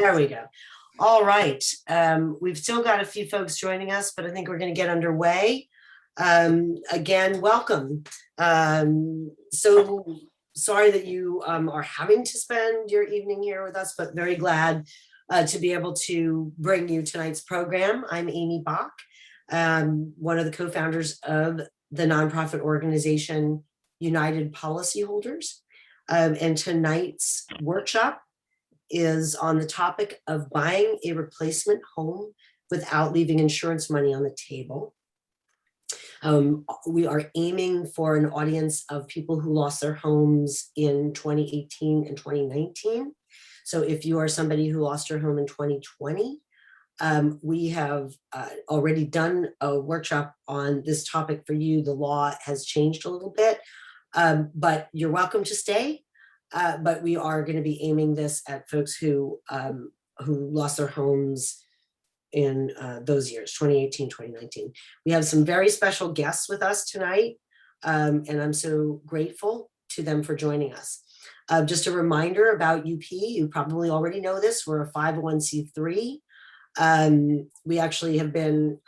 There we go. All right. We've still got a few folks joining us, but I think we're going to get underway. Again, welcome. So sorry that you are having to spend your evening here with us, but very glad to be able to bring you tonight's program. I'm Amy Bach, one of the co-founders of the nonprofit organization United Policyholders. And tonight's workshop is on the topic of buying a replacement home without leaving insurance money on the table. We are aiming for an audience of people who lost their homes in 2018 and 2019. So if you are somebody who lost your home in 2020, we have already done a workshop on this topic for you. The law has changed a little bit, but you're welcome to stay. But we are going to be aiming this at folks who lost their homes in those years, 2018, 2019. We have some very special guests with us tonight, and I'm so grateful to them for joining us. Just a reminder about UP, you probably already know this, we're a 501c3. We actually have been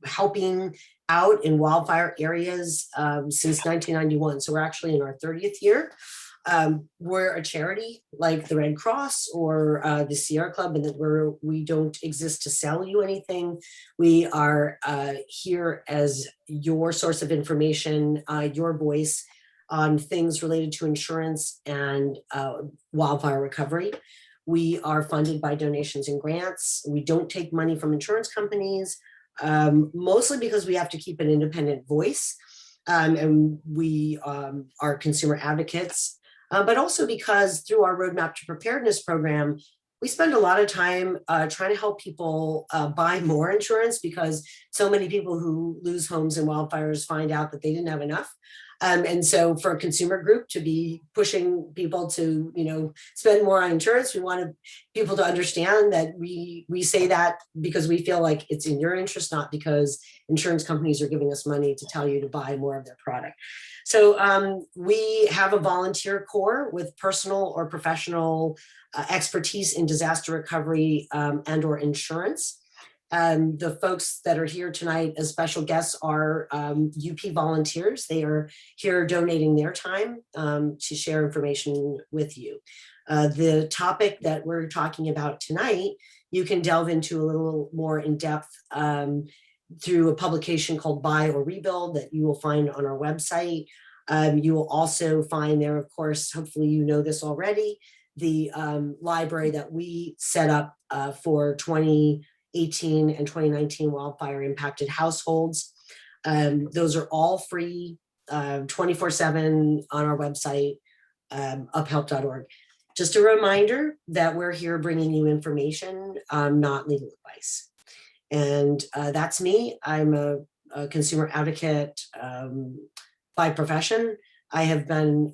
helping out in wildfire areas since 1991, so we're actually in our 30th year. We're a charity like the Red Cross or the Sierra Club, and that we don't exist to sell you anything. We are here as your source of information, your voice on things related to insurance and wildfire recovery. We are funded by donations and grants. We don't take money from insurance companies, mostly because we have to keep an independent voice, and we are consumer advocates. But also because through our Roadmap to Preparedness program, we spend a lot of time trying to help people buy more insurance, because so many people who lose homes in wildfires find out that they didn't have enough. And so for a consumer group to be pushing people to, spend more on insurance, we want people to understand that we say that because we feel like it's in your interest, not because insurance companies are giving us money to tell you to buy more of their product. So we have a volunteer corps with personal or professional expertise in disaster recovery and or insurance. The folks that are here tonight as special guests are UP volunteers. They are here donating their time to share information with you. The topic that we're talking about tonight, you can delve into a little more in depth through a publication called Buy or Rebuild that you will find on our website. You will also find there, of course, hopefully you know this already, the library that we set up for 2018 and 2019 wildfire impacted households. Those are all free, 24/7 on our website, uphelp.org. Just a reminder that we're here bringing you information, not legal advice. And that's me. I'm a consumer advocate by profession. I have been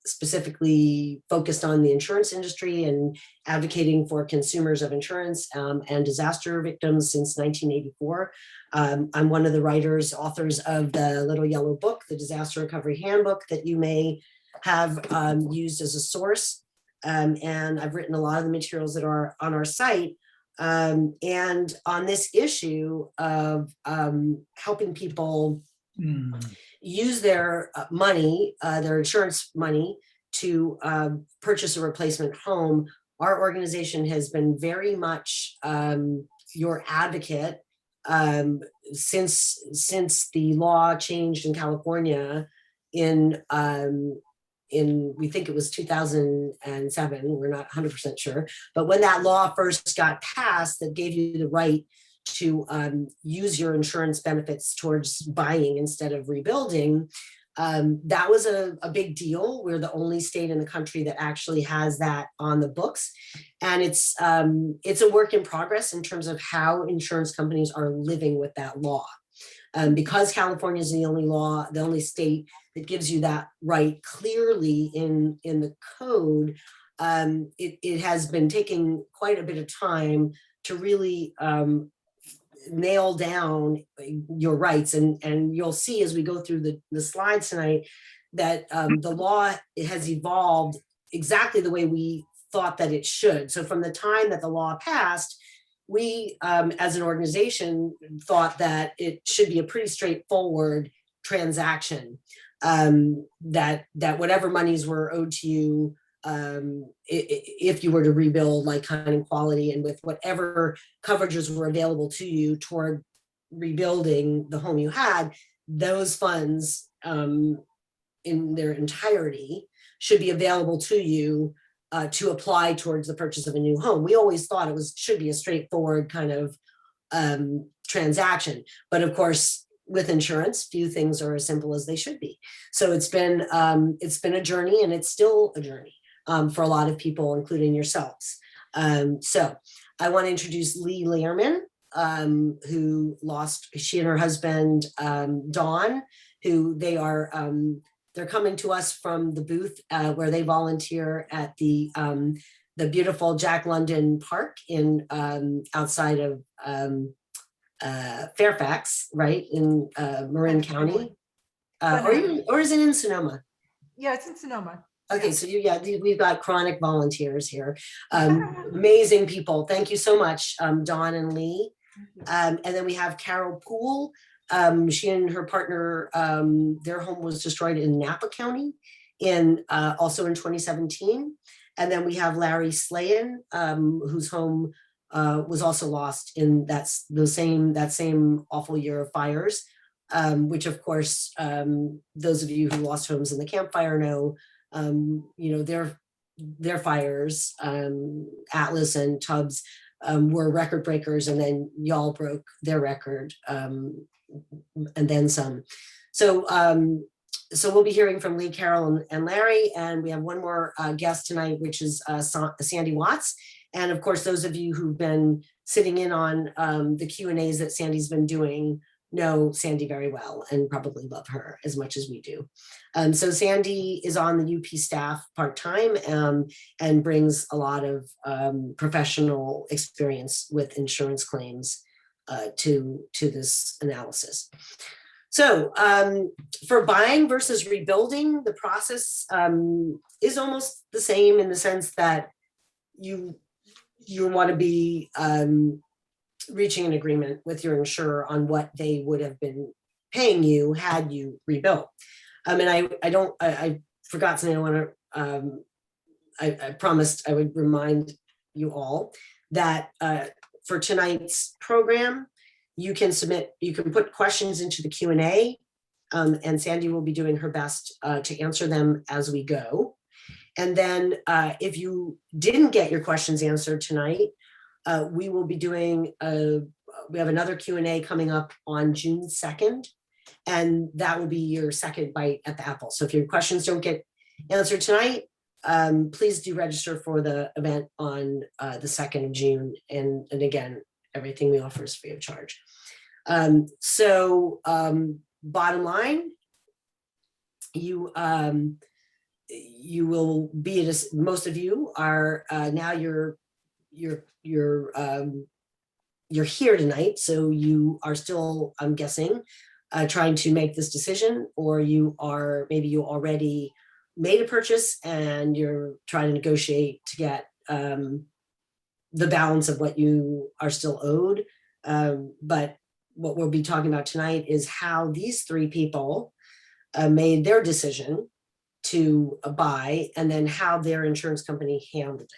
specifically focused on the insurance industry and advocating for consumers of insurance and disaster victims since 1984. I'm one of the authors of the Little Yellow Book, the Disaster Recovery Handbook that you may have used as a source. And I've written a lot of the materials that are on our site. And on this issue of helping people use their money, their insurance money, to purchase a replacement home, our organization has been very much your advocate since the law changed in California in we think it was 2007, we're not 100% sure, but when that law first got passed that gave you the right to use your insurance benefits towards buying instead of rebuilding, that was a big deal. We're the only state in the country that actually has that on the books. And it's a work in progress in terms of how insurance companies are living with that law. Because California is the only state that gives you that right clearly in the code, it has been taking quite a bit of time to really nail down your rights. And you'll see as we go through the slides tonight that the law has evolved exactly the way we thought that it should. So from the time that the law passed, we, as an organization, thought that it should be a pretty straightforward transaction. That whatever monies were owed to you, if you were to rebuild like kind and quality, and with whatever coverages were available to you toward rebuilding the home you had, those funds in their entirety should be available to you to apply towards the purchase of a new home. We always thought it should be a straightforward kind of transaction, but of course, with insurance, few things are as simple as they should be. So it's been a journey, and it's still a journey for a lot of people, including yourselves. So I want to introduce Lee Lehrman, who lost, she and her husband, Dawn, who they're coming to us from the booth where they volunteer at the beautiful Jack London Park in outside of Fairfax, right, in Marin County, or is it in Sonoma? Yeah, it's in Sonoma. Okay, yeah. so we've got chronic volunteers here, amazing people. Thank you so much, Dawn and Lee. And then we have Carol Poole. She and her partner, their home was destroyed in Napa County also in 2017. And then we have Larry Slayan, whose home was also lost in that same awful year of fires, which of course, those of you who lost homes in the Camp Fire know, their fires, Atlas and Tubbs, were record breakers, and then y'all broke their record, and then some. So we'll be hearing from Lee, Carol, and Larry, and we have one more guest tonight, which is Sandy Watts. And of course, those of you who've been sitting in on the Q&As that Sandy's been doing know Sandy very well and probably love her as much as we do. So Sandy is on the UP staff part-time and brings a lot of professional experience with insurance claims to this analysis. So for buying versus rebuilding, the process is almost the same in the sense that you want to be reaching an agreement with your insurer on what they would have been paying you had you rebuilt. And I forgot something. I promised I would remind you all that for tonight's program, you can put questions into the Q&A, and Sandy will be doing her best to answer them as we go. And then if you didn't get your questions answered tonight, we will be doing we have another Q&A coming up on June 2nd, and that will be your second bite at the apple. So if your questions don't get answered tonight, please do register for the event on the 2nd of June. And again, everything we offer is free of charge. Bottom line, you will be at most of you are now you're here tonight, so you are still, I'm guessing, trying to make this decision, or maybe you already made a purchase and you're trying to negotiate to get the balance of what you are still owed. But what we'll be talking about tonight is how these three people made their decision to buy, and then how their insurance company handled it.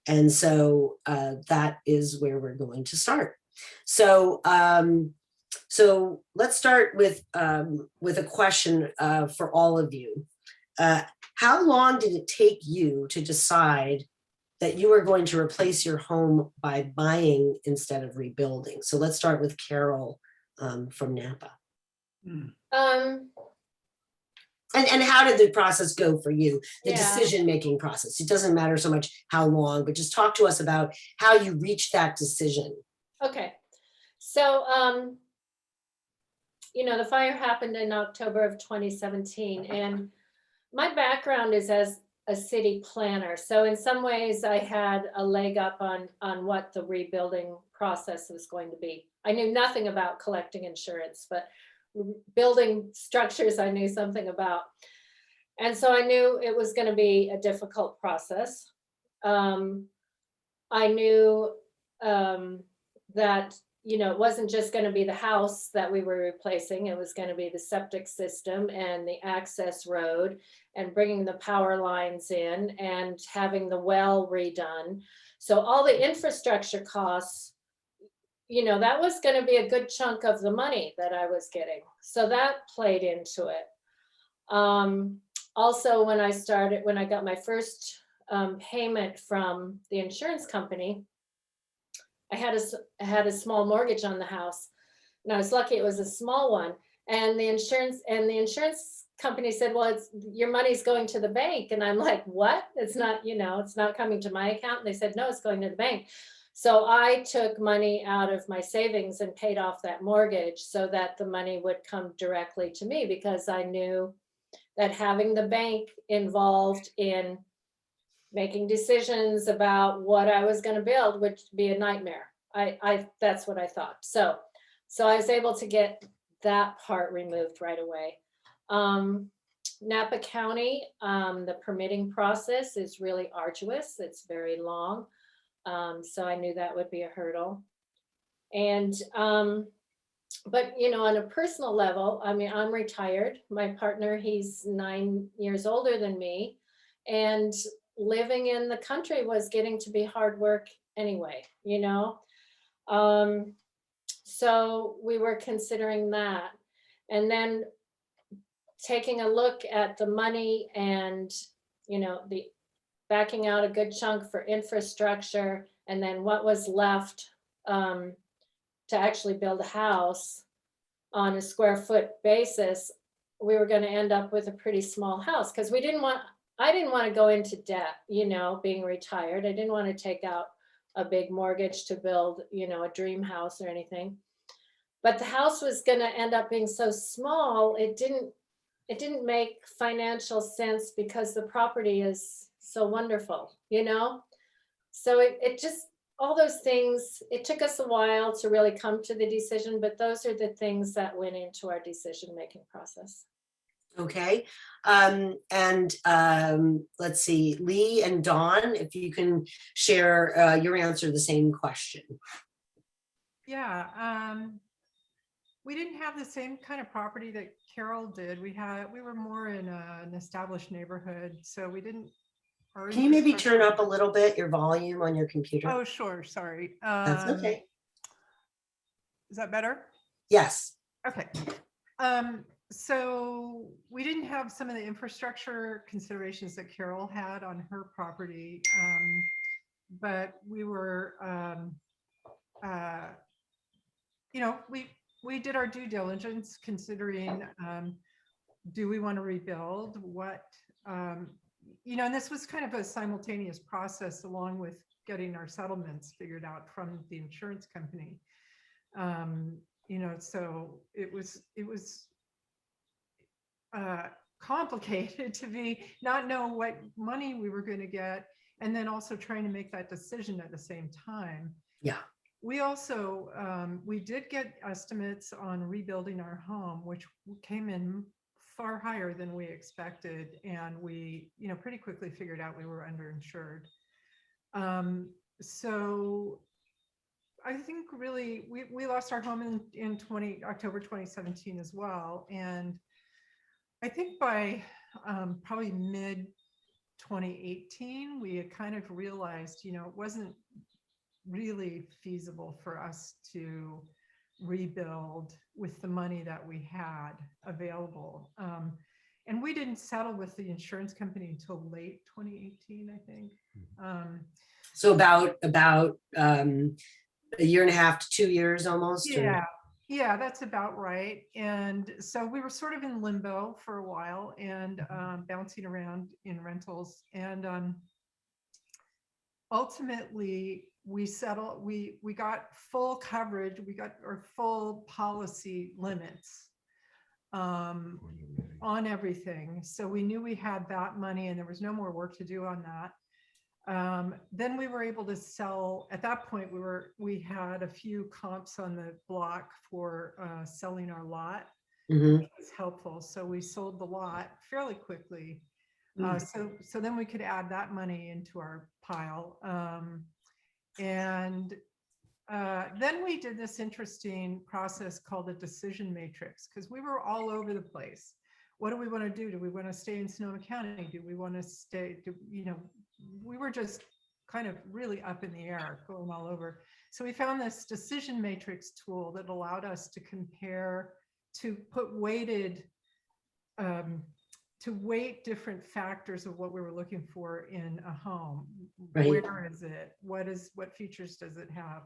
And so that is where we're going to start. So let's start with a question for all of you. How long did it take you to decide that you were going to replace your home by buying instead of rebuilding? So let's start with Carol from Napa. And how did the process go for you? The decision-making process. It doesn't matter so much how long, but just talk to us about how you reached that decision. Okay. So, the fire happened in October of 2017, and my background is as a city planner. So in some ways I had a leg up on what the rebuilding process was going to be. I knew nothing about collecting insurance, but building structures I knew something about. And so I knew it was going to be a difficult process. Um, I knew that, it wasn't just going to be the house that we were replacing. It was going to be the septic system and the access road and bringing the power lines in and having the well redone. So all the infrastructure costs, that was going to be a good chunk of the money that I was getting. So that played into it. Also, when I got my first payment from the insurance company, I had a small mortgage on the house, and I was lucky it was a small one. And the insurance company said, "Well, it's your money's going to the bank." And I'm like, "What? It's not, it's not coming to my account." And they said, "No, it's going to the bank." So I took money out of my savings and paid off that mortgage so that the money would come directly to me, because I knew that having the bank involved in making decisions about what I was going to build would be a nightmare. That's what I thought. So I was able to get that part removed right away. Napa County, the permitting process is really arduous. It's very long. So I knew that would be a hurdle. And but on a personal level, I mean, I'm retired. My partner, he's 9 years older than me, and living in the country was getting to be hard work anyway. So we were considering that, and then taking a look at the money and the backing out a good chunk for infrastructure, and then what was left to actually build a house on a square foot basis. We were going to end up with a pretty small house, because I didn't want to go into debt, being retired. I didn't want to take out a big mortgage to build, a dream house or anything. But the house was going to end up being so small, it didn't make financial sense, because the property is so wonderful. So it just, all those things, it took us a while to really come to the decision, but those are the things that went into our decision-making process. Okay. And let's see, Lee and Dawn, if you can share your answer to the same question. Yeah, we didn't have the same kind of property that Carol did. We were more in an established neighborhood, so we didn't. Can you maybe turn up a little bit your volume on your computer? Oh, sure. Sorry. That's okay. Is that better? Yes. Okay. So we didn't have some of the infrastructure considerations that Carol had on her property, but we were, we did our due diligence considering, do we want to rebuild? What, and this was kind of a simultaneous process along with getting our settlements figured out from the insurance company. So it was complicated to not know what money we were going to get, and then also trying to make that decision at the same time. Yeah. We also, we did get estimates on rebuilding our home, which came in far higher than we expected. And we, pretty quickly figured out we were underinsured. So I think really we lost our home in October 2017 as well. And I think by probably mid 2018, we had kind of realized, it wasn't really feasible for us to rebuild with the money that we had available. And we didn't settle with the insurance company until late 2018, I think. So about a year and a half to 2 years almost. Yeah, that's about right. And so we were sort of in limbo for a while and bouncing around in rentals. And ultimately, we settled, we got full coverage, we got our full policy limits on everything. So we knew we had that money and there was no more work to do on that. Then we were able to sell. At that point, we had a few comps on the block for selling our lot. Mm-hmm. Which was helpful. So we sold the lot fairly quickly. So then we could add that money into our pile. And then we did this interesting process called a decision matrix, because we were all over the place. What do we want to do? Do we want to stay in Sonoma County? Do we want to stay? We were just kind of really up in the air, going all over. So we found this decision matrix tool that allowed us to compare, to put weighted, to weight different factors of what we were looking for in a home. Right. Where is it? What features does it have?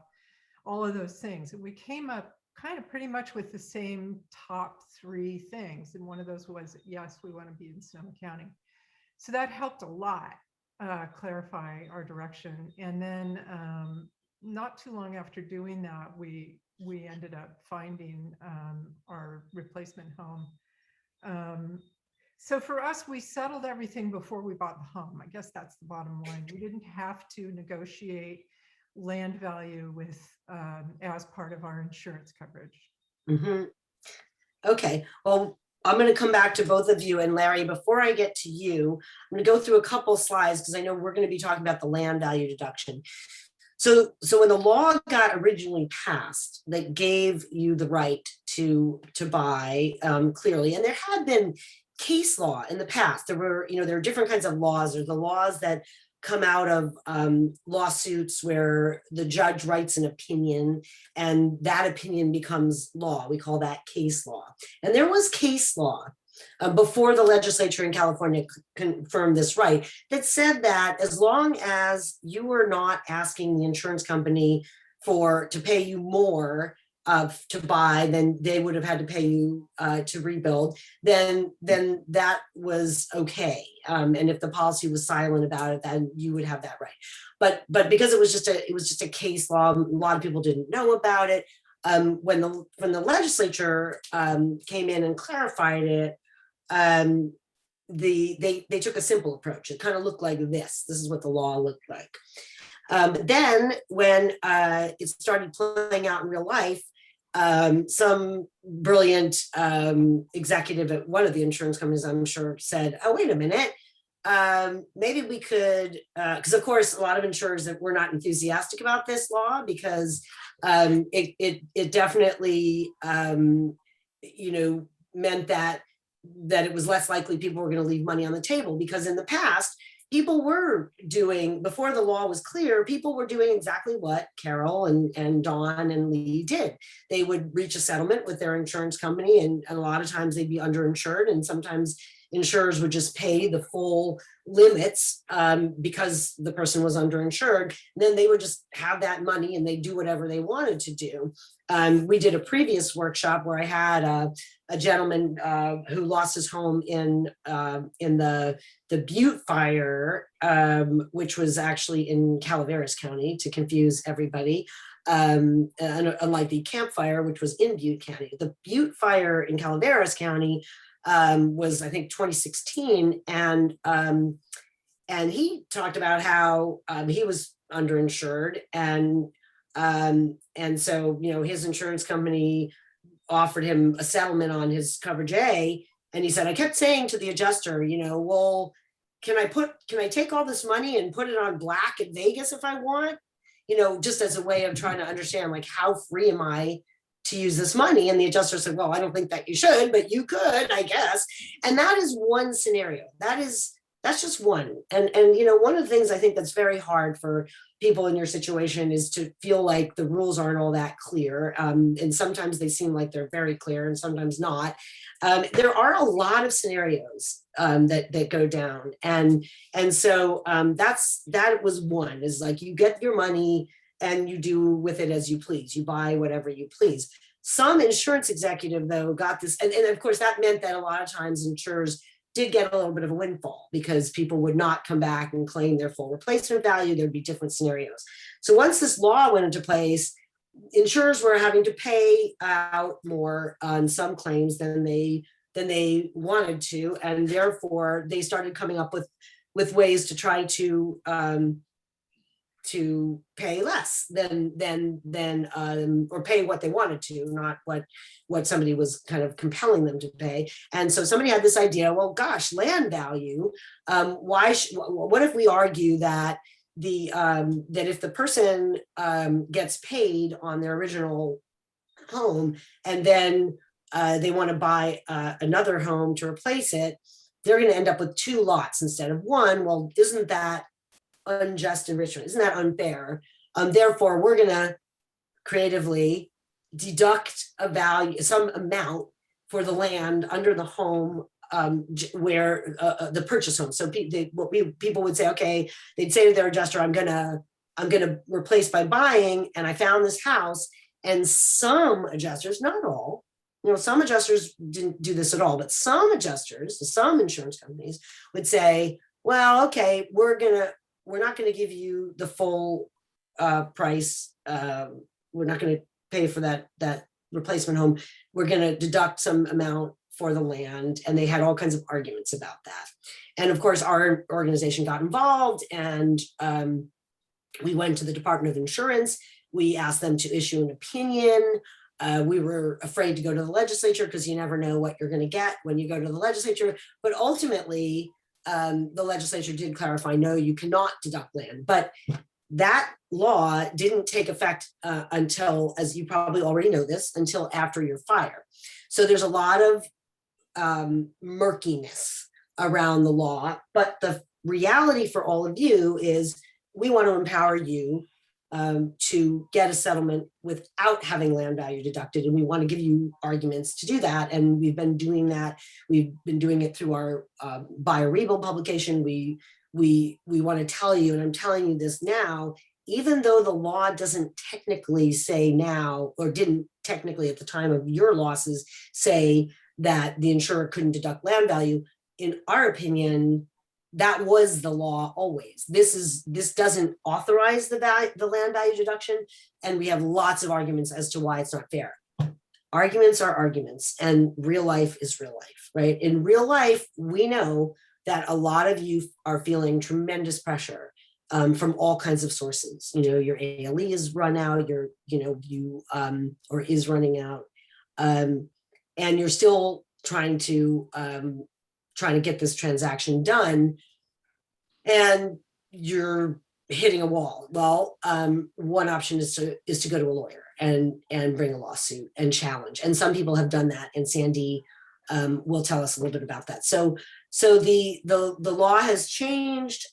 All of those things. And we came up kind of pretty much with the same top 3 things. And one of those was, yes, we want to be in Sonoma County. So that helped a lot clarify our direction. And then not too long after doing that, we ended up finding our replacement home. So for us, we settled everything before we bought the home. I guess that's the bottom line. We didn't have to negotiate land value with as part of our insurance coverage. Mm-hmm. Okay, well, I'm going to come back to both of you, and Larry, before I get to you, I'm going to go through a couple slides because I know we're going to be talking about the land value deduction. So when the law got originally passed that gave you the right to buy, clearly, and there had been case law in the past. There were different kinds of laws. There's the laws that come out of lawsuits where the judge writes an opinion and that opinion becomes law. We call that case law. And there was case law before the legislature in California confirmed this right, that said that as long as you were not asking the insurance company to pay you more to buy than they would have had to pay you to rebuild, then that was okay. And if the policy was silent about it, then you would have that right. But because it was just a case law, a lot of people didn't know about it. When the legislature came in and clarified it, they took a simple approach. It kind of looked like this. This is what the law looked like. Then when it started playing out in real life, some brilliant executive at one of the insurance companies, I'm sure, said, oh, wait a minute, maybe we could, because of course, a lot of insurers that were not enthusiastic about this law because it definitely, meant that it was less likely people were going to leave money on the table, because in the past, people were doing, before the law was clear, people were doing exactly what Carol and Dawn and Lee did. They would reach a settlement with their insurance company, and a lot of times they'd be underinsured, and sometimes insurers would just pay the full limits because the person was underinsured. And then they would just have that money and they do whatever they wanted to do. We did a previous workshop where I had a gentleman who lost his home in the Butte fire, which was actually in Calaveras County, to confuse everybody. Unlike the Camp Fire, which was in Butte County. The Butte fire in Calaveras County was, I think, 2016, and he talked about how he was underinsured, and so his insurance company offered him a settlement on his coverage A, and he said, I kept saying to the adjuster, well, can I take all this money and put it on black at Vegas if I want, just as a way of trying to understand, like, how free am I to use this money? And the adjuster said, well, I don't think that you should, but you could, I guess. And that is one scenario. That's just one. And one of the things I think that's very hard for people in your situation is to feel like the rules aren't all that clear. And sometimes they seem like they're very clear and sometimes not. There are a lot of scenarios that go down. And so that was one, is like, you get your money and you do with it as you please. You buy whatever you please. Some insurance executive, though, got this. And of course, that meant that a lot of times insurers did get a little bit of a windfall because people would not come back and claim their full replacement value. There'd be different scenarios. So once this law went into place, insurers were having to pay out more on some claims than they wanted to. And therefore, they started coming up with ways to try to to pay less than or pay what they wanted to, not what somebody was kind of compelling them to pay. And so somebody had this idea, well, gosh, land value. What if we argue that that if the person gets paid on their original home and then they want to buy another home to replace it, they're going to end up with 2 lots instead of 1. Well, isn't that unjust enrichment? Isn't that unfair? Therefore, we're going to creatively deduct a value, some amount for the land under the home where the purchase home. So people would say, okay, they'd say to their adjuster, I'm gonna replace by buying, and I found this house. And some adjusters, not all, some adjusters didn't do this at all, but some adjusters, some insurance companies would say, well, okay, we're not going to give you the full price. We're not going to pay for that replacement home. We're going to deduct some amount for the land. And they had all kinds of arguments about that. And of course, our organization got involved, and we went to the Department of Insurance. We asked them to issue an opinion. We were afraid to go to the legislature because you never know what you're going to get when you go to the legislature. But ultimately, the legislature did clarify, no, you cannot deduct land. But that law didn't take effect until, as you probably already know this, until after your fire. So there's a lot of murkiness around the law. But the reality for all of you is we want to empower you to get a settlement without having land value deducted. And we want to give you arguments to do that. And we've been doing that. We've been doing it through our Buy or Rebuild publication. We want to tell you, and I'm telling you this now, even though the law doesn't technically say now, or didn't technically at the time of your losses say that the insurer couldn't deduct land value, in our opinion, that was the law always. This doesn't authorize the land value deduction, and we have lots of arguments as to why it's not fair. Arguments are arguments, and real life is real life, right? In real life, we know that a lot of you are feeling tremendous pressure from all kinds of sources. Your ALE is run out, or is running out, and you're still trying to get this transaction done, and you're hitting a wall. Well, one option is to go to a lawyer and bring a lawsuit and challenge. And some people have done that, and Sandy will tell us a little bit about that. So the law has changed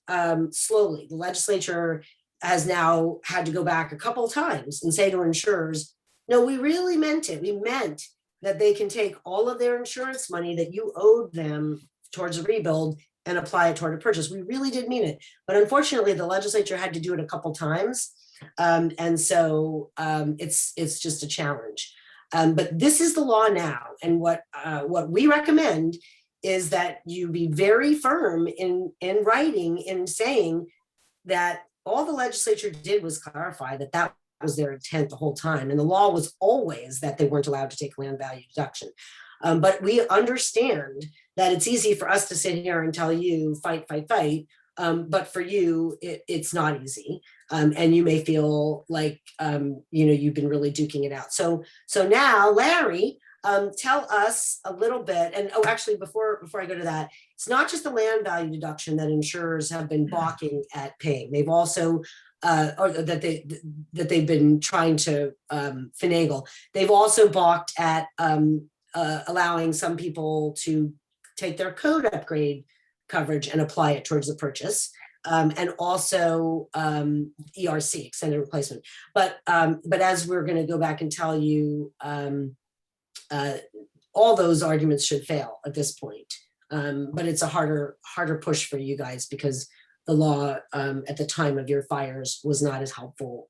slowly. The legislature has now had to go back a couple of times and say to insurers, no, we really meant it. We meant that they can take all of their insurance money that you owed them towards a rebuild and apply it toward a purchase. We really did mean it. But unfortunately, the legislature had to do it a couple times. And so it's just a challenge. But this is the law now. And what we recommend is that you be very firm in writing, in saying that all the legislature did was clarify that was their intent the whole time. And the law was always that they weren't allowed to take land value deduction. But we understand that it's easy for us to sit here and tell you fight. But for you, it's not easy. And you may feel like, you've been really duking it out. So now, Larry, tell us a little bit. And actually, before I go to that, it's not just the land value deduction that insurers have been balking at paying. They've also, or that they've been trying to finagle. They've also balked at allowing some people to take their code upgrade coverage and apply it towards the purchase, and also ERC, extended replacement. But as we're going to go back and tell you, all those arguments should fail at this point. But it's a harder push for you guys because the law at the time of your fires was not as helpful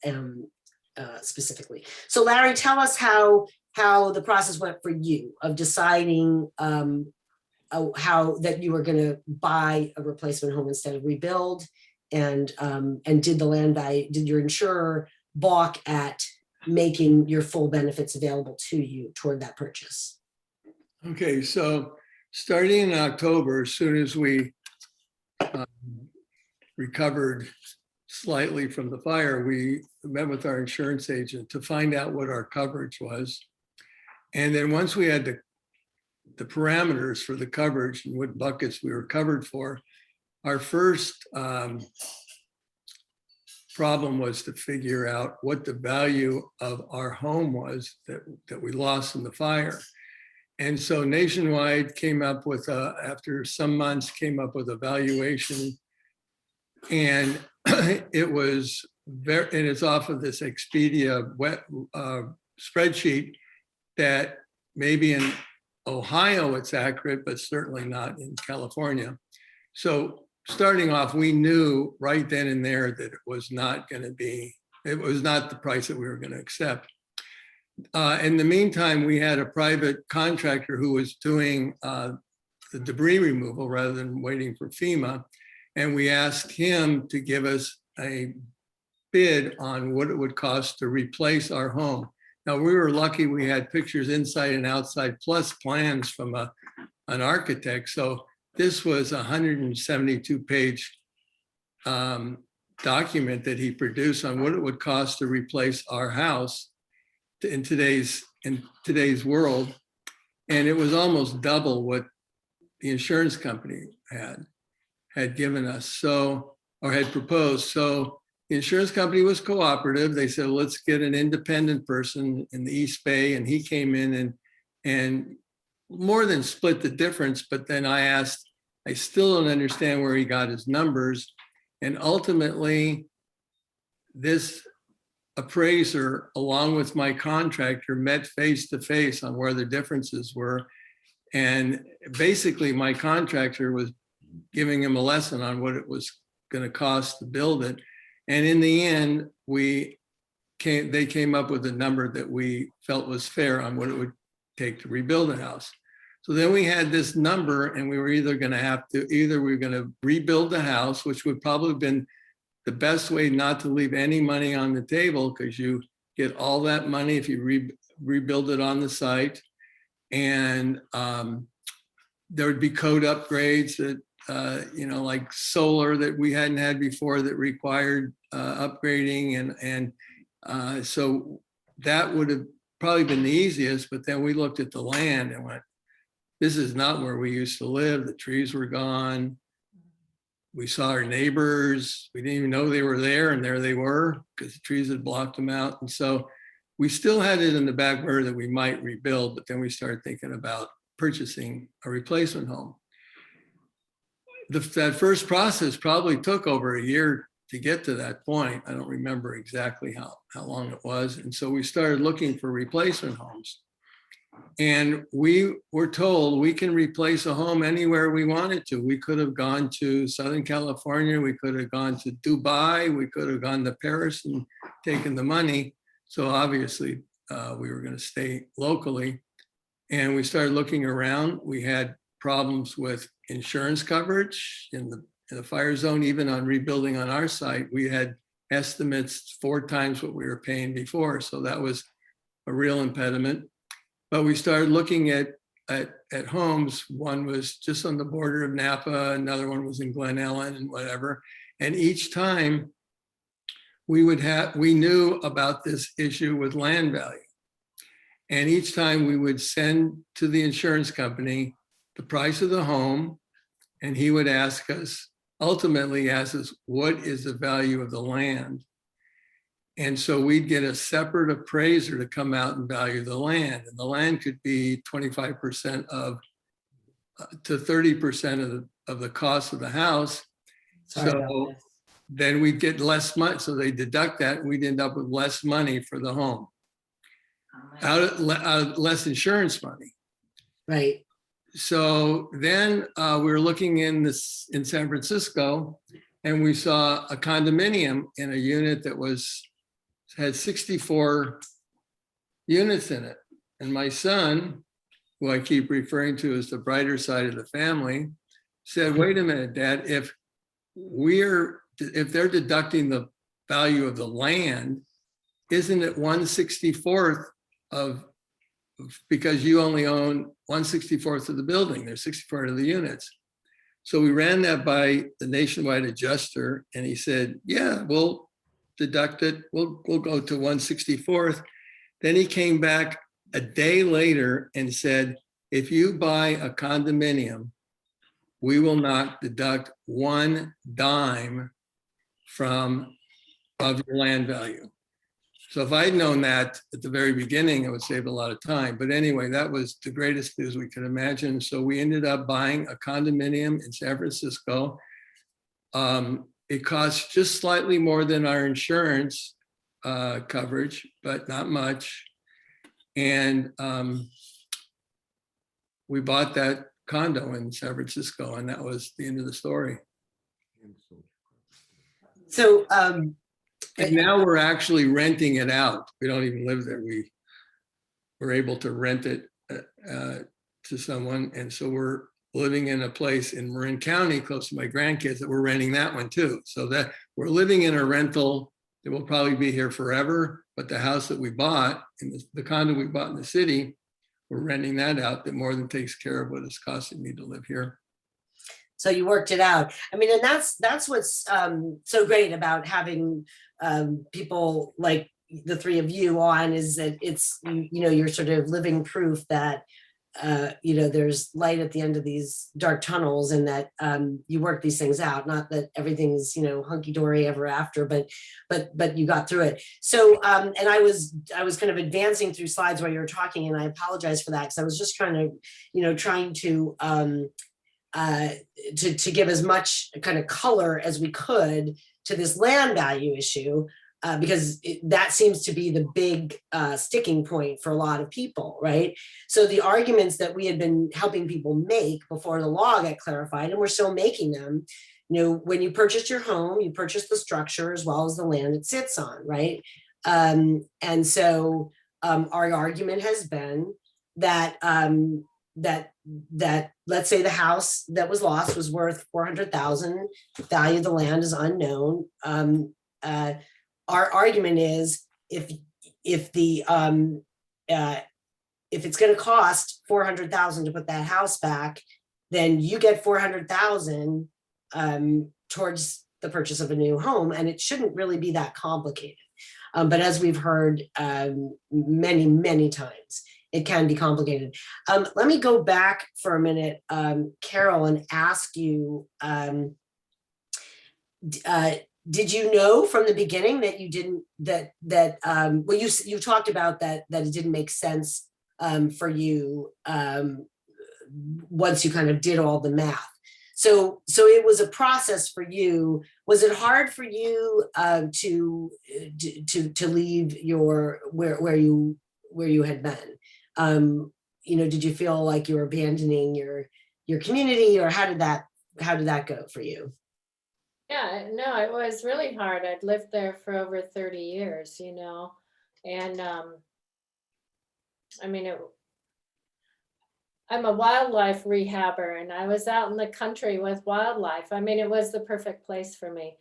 specifically. So Larry, tell us how the process went for you of deciding how that you were going to buy a replacement home instead of rebuild, and did the land value, did your insurer balk at making your full benefits available to you toward that purchase? Okay, so starting in October, as soon as we recovered slightly from the fire, we met with our insurance agent to find out what our coverage was. And then once we had the parameters for the coverage and what buckets we were covered for, our first problem was to figure out what the value of our home was that we lost in the fire. And so Nationwide came up with, after some months, came up with a valuation. And it was very, and it's off of this Expedia spreadsheet that maybe in Ohio it's accurate, but certainly not in California. So starting off, we knew right then and there that it was not going to be, it was not the price that we were going to accept. In the meantime, we had a private contractor who was doing the debris removal rather than waiting for FEMA. And we asked him to give us a bid on what it would cost to replace our home. Now, we were lucky we had pictures inside and outside, plus plans from an architect. So this was a 172-page document that he produced on what it would cost to replace our house in today's world. And it was almost double what the insurance company had given us, so, or had proposed. So the insurance company was cooperative. They said, let's get an independent person in the East Bay. And he came in and more than split the difference. But then I asked, I still don't understand where he got his numbers. And ultimately, this appraiser, along with my contractor, met face to face on where the differences were. And basically my contractor was giving him a lesson on what it was going to cost to build it. And in the end, they came up with a number that we felt was fair on what it would take to rebuild a house. So then we had this number, and we were either going to rebuild the house, which would probably have been the best way not to leave any money on the table, because you get all that money if you rebuild it on the site. And there would be code upgrades that, like solar that we hadn't had before that required upgrading. And so that would have probably been the easiest, but then we looked at the land and went, this is not where we used to live. The trees were gone. We saw our neighbors. We didn't even know they were there, and there they were because the trees had blocked them out. And so we still had it in the back burner that we might rebuild, but then we started thinking about purchasing a replacement home. That first process probably took over a year to get to that point. I don't remember exactly how long it was. And so we started looking for replacement homes. And we were told we can replace a home anywhere we wanted to. We could have gone to Southern California. We could have gone to Dubai. We could have gone to Paris and taken the money. So obviously we were going to stay locally. And we started looking around. We had problems with insurance coverage in the fire zone. Even on rebuilding on our site, we had estimates 4 times what we were paying before. So that was a real impediment. But we started looking at homes. One was just on the border of Napa, another one was in Glen Ellen and whatever. And each time we knew about this issue with land value. And each time we would send to the insurance company the price of the home, and he would ultimately ask us, what is the value of the land? And so we'd get a separate appraiser to come out and value the land. And the land could be 25% to 30% of the cost of the house. So then we'd get less money. So they deduct that, and we'd end up with less money for the home. Out of less insurance money. Right. So then we were looking in San Francisco, and we saw a condominium in a unit that had 64 units in it. And my son, who I keep referring to as the brighter side of the family, said, wait a minute, Dad, if they're deducting the value of the land, isn't it 1/64th because you only own 1/64th of the building, there's 64 of the units. So we ran that by the nationwide adjuster and he said, yeah, we'll deduct it. We'll go to 164th. Then he came back a day later and said, if you buy a condominium, we will not deduct one dime of your land value. So if I'd known that at the very beginning, it would save a lot of time. But anyway, that was the greatest news we could imagine. So we ended up buying a condominium in San Francisco. It cost just slightly more than our insurance coverage, but not much. And we bought that condo in San Francisco, and that was the end of the story. So, And now we're actually renting it out. We don't even live there. We were able to rent it to someone. And so we're living in a place in Marin County, close to my grandkids, that we're renting that one too. So that we're living in a rental that will probably be here forever. But the house that we bought, and the condo we bought in the city, we're renting that out. That more than takes care of what it's costing me to live here. so you worked it out. I mean, and that's what's so great about having people like the three of you on, is that it's, you know, you're sort of living proof that you know, there's light at the end of these dark tunnels, and that you work these things out. Not that everything's, you know, hunky-dory ever after, but you got through it. So and I was kind of advancing through slides while you were talking, and I apologize for that, because I was just trying to, you know, to give as much kind of color as we could to this land value issue, because that seems to be the big sticking point for a lot of people, right? So the arguments that we had been helping people make before the law got clarified, and we're still making them, you know, when you purchased your home, you purchased the structure as well as the land it sits on, right? And so our argument has been that that let's say the house that was lost was worth 400,000, value of the land is unknown. Our argument is if it's going to cost 400,000 to put that house back, then you get 400,000 towards the purchase of a new home, and it shouldn't really be that complicated. But as we've heard many times, it can be complicated. Let me go back for a minute, Carol, and ask you, did you know from the beginning that you didn't, well, you talked about that it didn't make sense for you once you kind of did all the math. So it was a process for you. Was it hard for you to leave your where you had been? You know, did you feel like you were abandoning your community, or how did that go for you? Yeah, no, it was really hard. I'd lived there for over 30 years, you know, and I mean, I'm a wildlife rehabber, and I was out in the country with wildlife. I mean, it was the perfect place for me.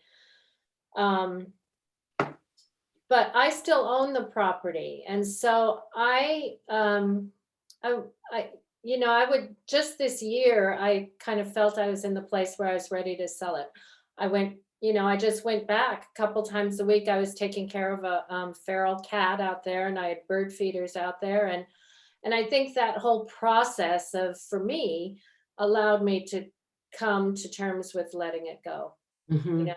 But I still own the property, and so you know, I would just this year, I kind of felt I was in the place where I was ready to sell it. I went, you know, I just went back a couple times a week. I was taking care of a feral cat out there, and I had bird feeders out there. And I think that whole process for me, allowed me to come to terms with letting it go, Mm-hmm. you know?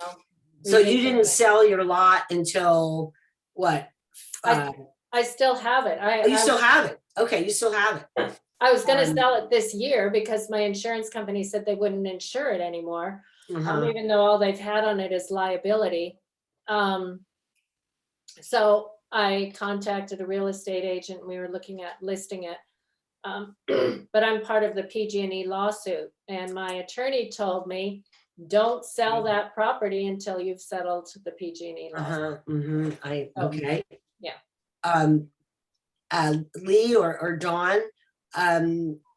So you didn't sell your lot until what? I still have it. You still have it. Okay, you still have it. I was going to sell it this year because my insurance company said they wouldn't insure it anymore. Even though all they've had on it is liability. So I contacted a real estate agent. We were looking at listing it. But I'm part of the PG&E lawsuit. And my attorney told me, don't sell that property until you've settled the PG&E lawsuit. Okay. Yeah. Lee or Dawn,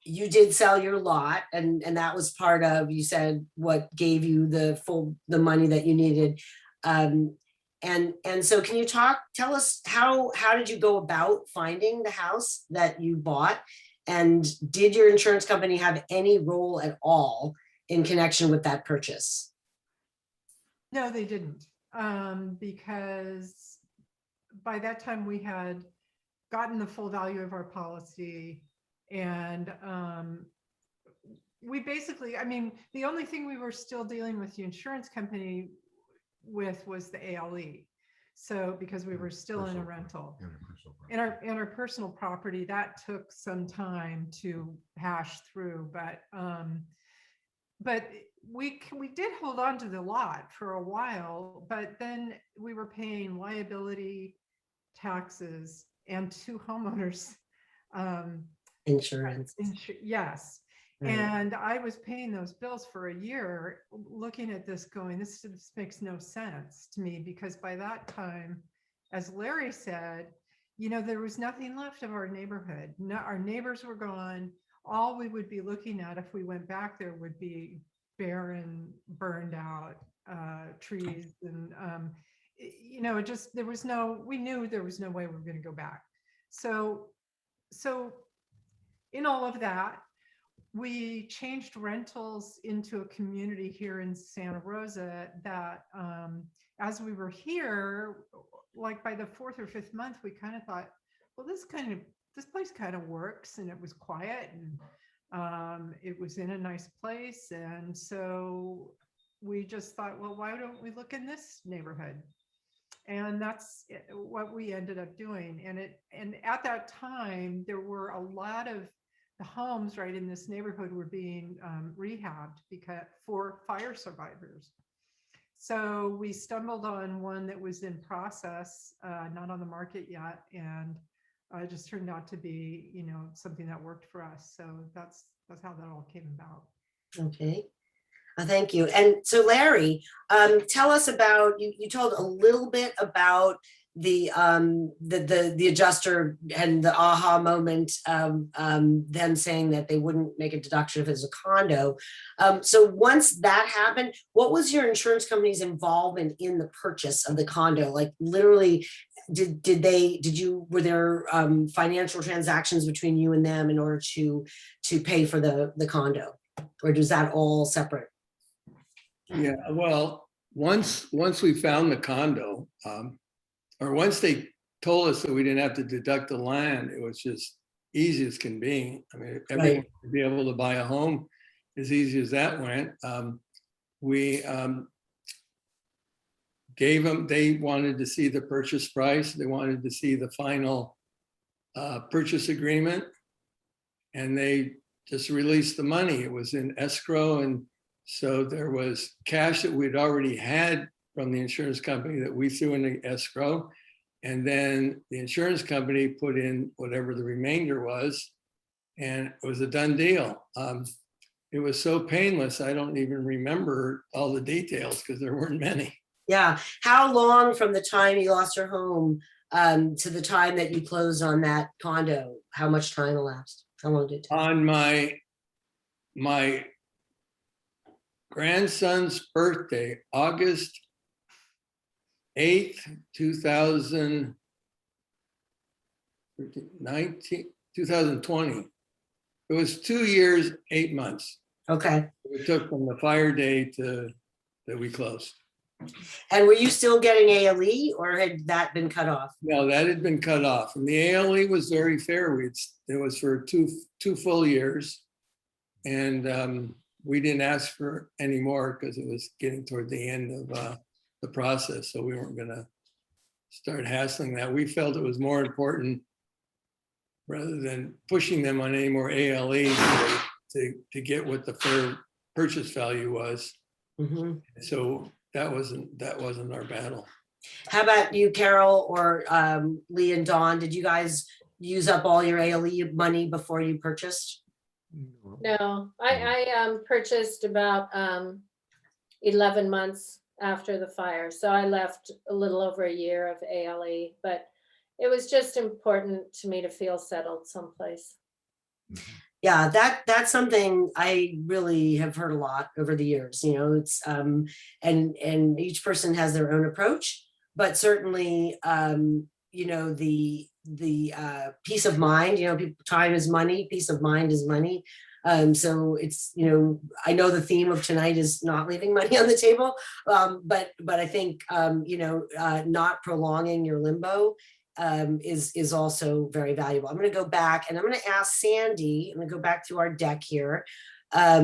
you did sell your lot, and that was part of, you said, what gave you the money that you needed. And so can you tell us how did you go about finding the house that you bought, and did your insurance company have any role at all in connection with that purchase? No, they didn't, because by that time we had gotten the full value of our policy, and we basically, I mean, the only thing we were still dealing with the insurance company with was the ALE. So because we were still in a rental. In our personal property, that took some time to hash through, but we did hold on to the lot for a while, but then we were paying liability taxes and 2 homeowners. Insurance. Yes. Right. And I was paying those bills for a year, looking at this going, this makes no sense to me, because by that time, as Larry said, you know, there was nothing left of our neighborhood. No, our neighbors were gone. All we would be looking at if we went back there would be barren, burned out trees. And, you know, just, we knew there was no way we were going to go back. So in all of that, we changed rentals into a community here in Santa Rosa that, as we were here, like by the 4th or 5th month, we kind of thought, well, this place kind of works, and it was quiet, and it was in a nice place. And so we just thought, well, why don't we look in this neighborhood? And that's what we ended up doing. And at that time, there were a lot of the homes right in this neighborhood were being rehabbed for fire survivors. So we stumbled on one that was in process, not on the market yet, and it just turned out to be, you know, something that worked for us. So that's how that all came about. Okay. Thank you. And so Larry, tell us about, you told a little bit about the adjuster and the aha moment, them saying that they wouldn't make a deduction if it's a condo. So once that happened, what was your insurance company's involvement in the purchase of the condo? Like literally, were there financial transactions between you and them in order to pay for the condo? Or is that all separate? Yeah, well, once we found the condo, or once they told us that we didn't have to deduct the land, it was just easy as can be. I mean, everyone would be able to buy a home as easy as that went. We gave them, they wanted to see the purchase price. They wanted to see the final purchase agreement, and they just released the money. It was in escrow, and so there was cash that we'd already had from the insurance company that we threw in the escrow. And then the insurance company put in whatever the remainder was, and it was a done deal. It was so painless, I don't even remember all the details because there weren't many. Yeah. How long from the time you lost your home to the time that you closed on that condo? How much time elapsed? How long did it take? On my grandson's birthday, August 8th, 2020. It was 2 years, 8 months. Okay. It took from the fire day that we closed. And were you still getting ALE, or had that been cut off? No, that had been cut off, and the ALE was very fair. It was for two full years, and we didn't ask for any more because it was getting toward the end of the process, so we weren't going to start hassling that. We felt it was more important, rather than pushing them on any more ALE, to get what the fair purchase value was. Mm-hmm. So that wasn't our battle. How about you, Carol, or Lee and Dawn? Did you guys use up all your ALE money before you purchased? No, I purchased about 11 months after the fire. So I left a little over a year of ALE, but it was just important to me to feel settled someplace. Yeah, that's something I really have heard a lot over the years. You know, it's and each person has their own approach, but certainly you know, the peace of mind, you know, time is money, peace of mind is money. So it's, I know the theme of tonight is not leaving money on the table, but I think, not prolonging your limbo is also very valuable. I'm going to go back and I'm going to ask Sandy, I'm going to go back through our deck here,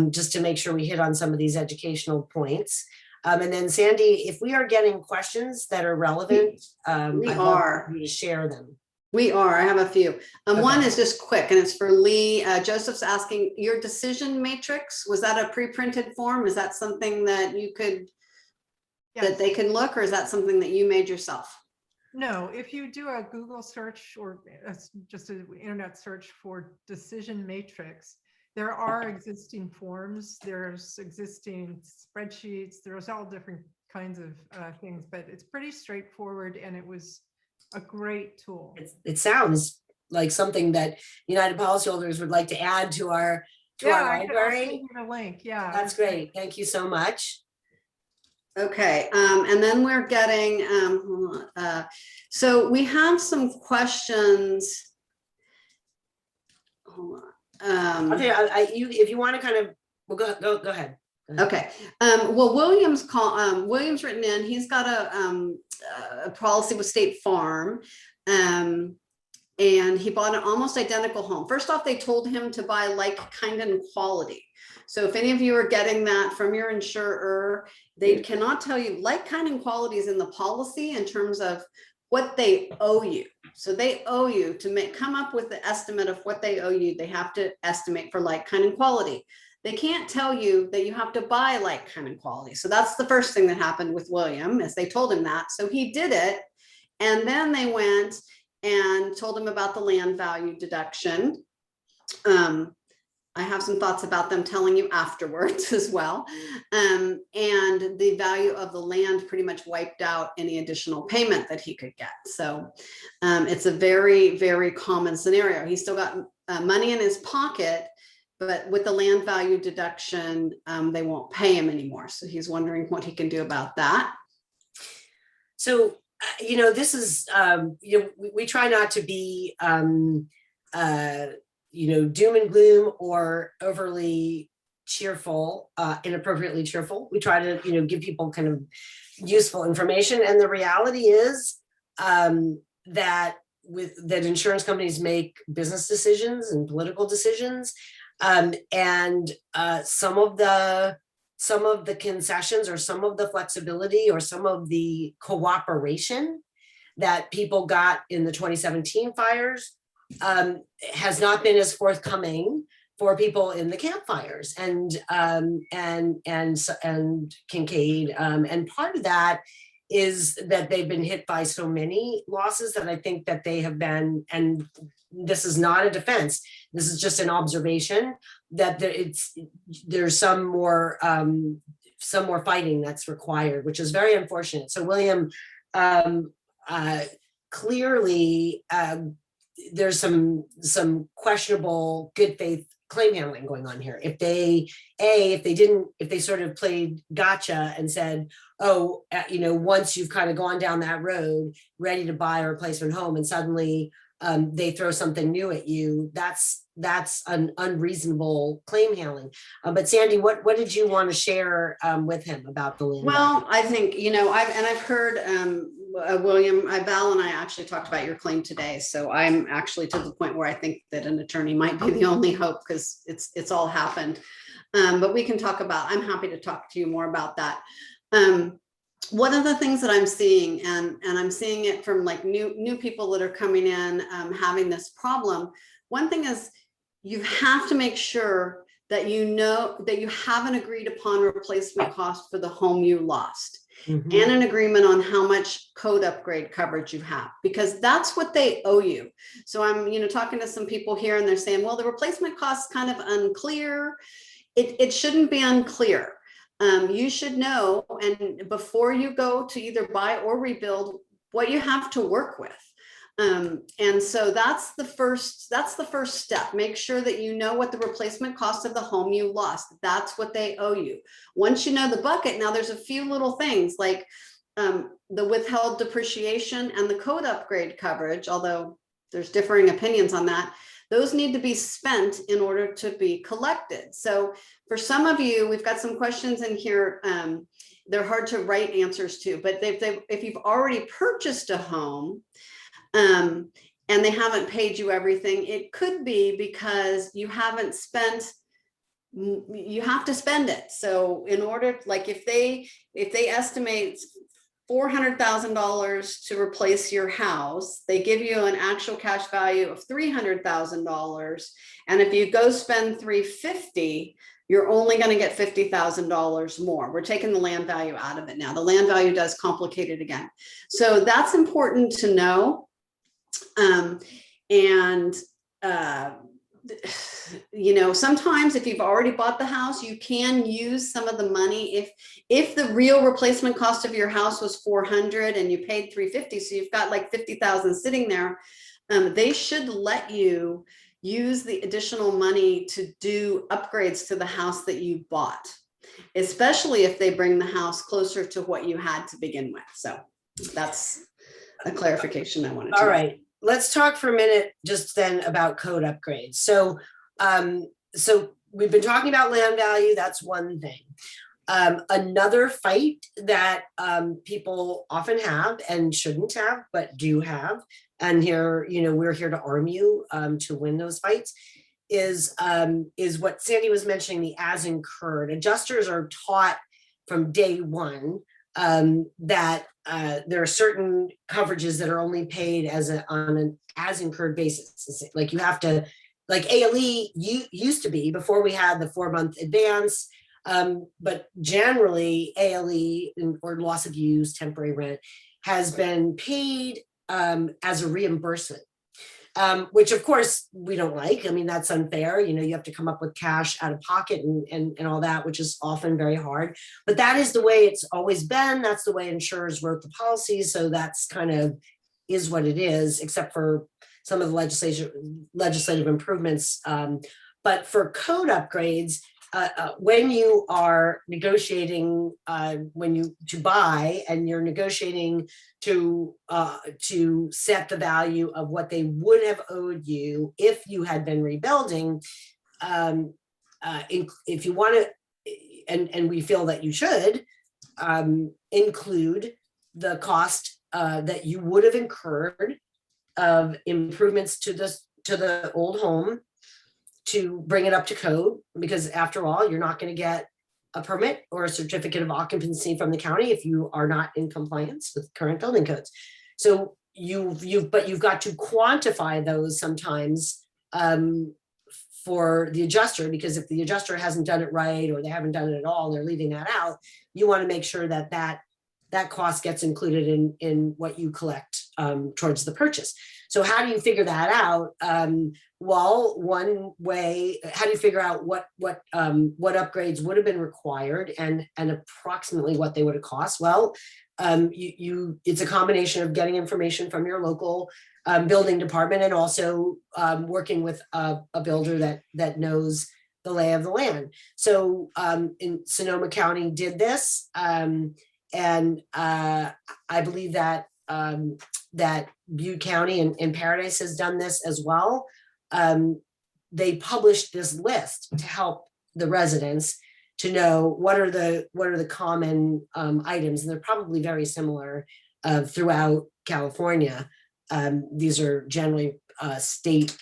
just to make sure we hit on some of these educational points. And then Sandy, if we are getting questions that are relevant, We I'd love are. for you to share them. We are. I have a few. One Okay. is just quick, and it's for Lee. Joseph's asking, your decision matrix, was that a pre-printed form? Is that something that you could, that Yes. they can look, or is that something that you made yourself? No, if you do a Google search or just an internet search for decision matrix, there are existing forms, there's existing spreadsheets, there's all different kinds of things, but it's pretty straightforward and it was a great tool. It sounds like something that United Policyholders would like to add to our Yeah, I'll library. send you the link. Yeah. That's great. Thank you so much. Okay, and then we're getting, hold on, so we have some questions. Hold on. Okay, if you want to kind of, well, go ahead. Okay, well, William's written in, he's got a policy with State Farm. And he bought an almost identical home. First off, they told him to buy like, kind, and quality. So if any of you are getting that from your insurer, they cannot tell you like, kind, and quality is in the policy in terms of what they owe you. So they owe you to come up with the estimate of what they owe you. They have to estimate for like, kind, and quality. They can't tell you that you have to buy like, kind, and quality. So that's the first thing that happened with William, is they told him that. So he did it. And then they went and told him about the land value deduction. I have some thoughts about them telling you afterwards as well. And the value of the land pretty much wiped out any additional payment that he could get. So it's a very, very common scenario. He still got money in his pocket, but with the land value deduction, they won't pay him anymore. So he's wondering what he can do about that. So, this is, we try not to be, doom and gloom or overly cheerful, inappropriately cheerful. We try to, give people kind of useful information. And the reality is that insurance companies make business decisions and political decisions. And some of the concessions or some of the flexibility or some of the cooperation that people got in the 2017 fires has not been as forthcoming for people in the campfires and Kincaid. And part of that is that they've been hit by so many losses that I think that they have been, and this is not a defense, this is just an observation, that there's some more fighting that's required, which is very unfortunate. So William, clearly there's some questionable good faith claim handling going on here. If they sort of played gotcha and said, oh, once you've kind of gone down that road, ready to buy a replacement home, and suddenly they throw something new at you, that's an unreasonable claim handling. But Sandy, what did you want to share with him about the land? Well, I think, I've heard William, Val and I actually talked about your claim today. So I'm actually to the point where I think that an attorney might be the only hope, because it's all happened. But we can talk about, I'm happy to talk to you more about that. One of the things that I'm seeing, and I'm seeing it from like new people that are coming in, having this problem. One thing is, you have to make sure that you know that you have an agreed upon replacement cost for the home you lost. Mm-hmm. And an agreement on how much code upgrade coverage you have, because that's what they owe you. So I'm, talking to some people here and they're saying, well, the replacement cost is kind of unclear. It shouldn't be unclear. You should know, and before you go to either buy or rebuild, what you have to work with. And so that's the first step. Make sure that you know what the replacement cost of the home you lost. That's what they owe you. Once you know the bucket, now there's a few little things like the withheld depreciation and the code upgrade coverage, although there's differing opinions on that. those need to be spent in order to be collected. So for some of you, we've got some questions in here. They're hard to write answers to, but if you've already purchased a home, and they haven't paid you everything, it could be because you haven't spent, you have to spend it. So in order, like if they estimate $400,000 to replace your house, they give you an actual cash value of $300,000. And if you go spend $350,000, you're only going to get $50,000 more. We're taking the land value out of it now. The land value does complicate it again. So that's important to know. You know, sometimes if you've already bought the house, you can use some of the money. If the real replacement cost of your house was $400,000 and you paid $350,000, so you've got like $50,000 sitting there, they should let you use the additional money to do upgrades to the house that you bought, especially if they bring the house closer to what you had to begin with. So that's a clarification I wanted to All make. right, let's talk for a minute just then about code upgrades. So, so we've been talking about land value. That's one thing. Another fight that people often have and shouldn't have, but do have, and here, you know, we're here to arm you to win those fights, is what Sandy was mentioning, the as incurred. Adjusters are taught from day one that there are certain coverages that are only paid on an as incurred basis. Like you have to, like ALE used to be before we had the 4-month advance. But generally ALE or loss of use, temporary rent, has been paid as a reimbursement, which of course we don't like. I mean, that's unfair. You know, you have to come up with cash out of pocket and all that, which is often very hard. But that is the way it's always been. That's the way insurers wrote the policies. So that's kind of is what it is, except for some of the legislative improvements. But for code upgrades, when you are negotiating, to buy and you're negotiating to set the value of what they would have owed you if you had been rebuilding, if you want to, and we feel that you should include the cost that you would have incurred of improvements to the old home to bring it up to code, because after all, you're not going to get a permit or a certificate of occupancy from the county if you are not in compliance with current building codes. So you've got to quantify those sometimes for the adjuster, because if the adjuster hasn't done it right or they haven't done it at all, they're leaving that out, you want to make sure that that cost gets included in what you collect towards the purchase. So how do you figure that out? Well, one way, how do you figure out what upgrades would have been required and approximately what they would have cost? Well, it's a combination of getting information from your local building department and also working with a builder that knows the lay of the land. So in Sonoma County did this, and I believe that that Butte County and Paradise has done this as well. They published this list to help the residents to know what are the common items, and they're probably very similar throughout California. These are generally state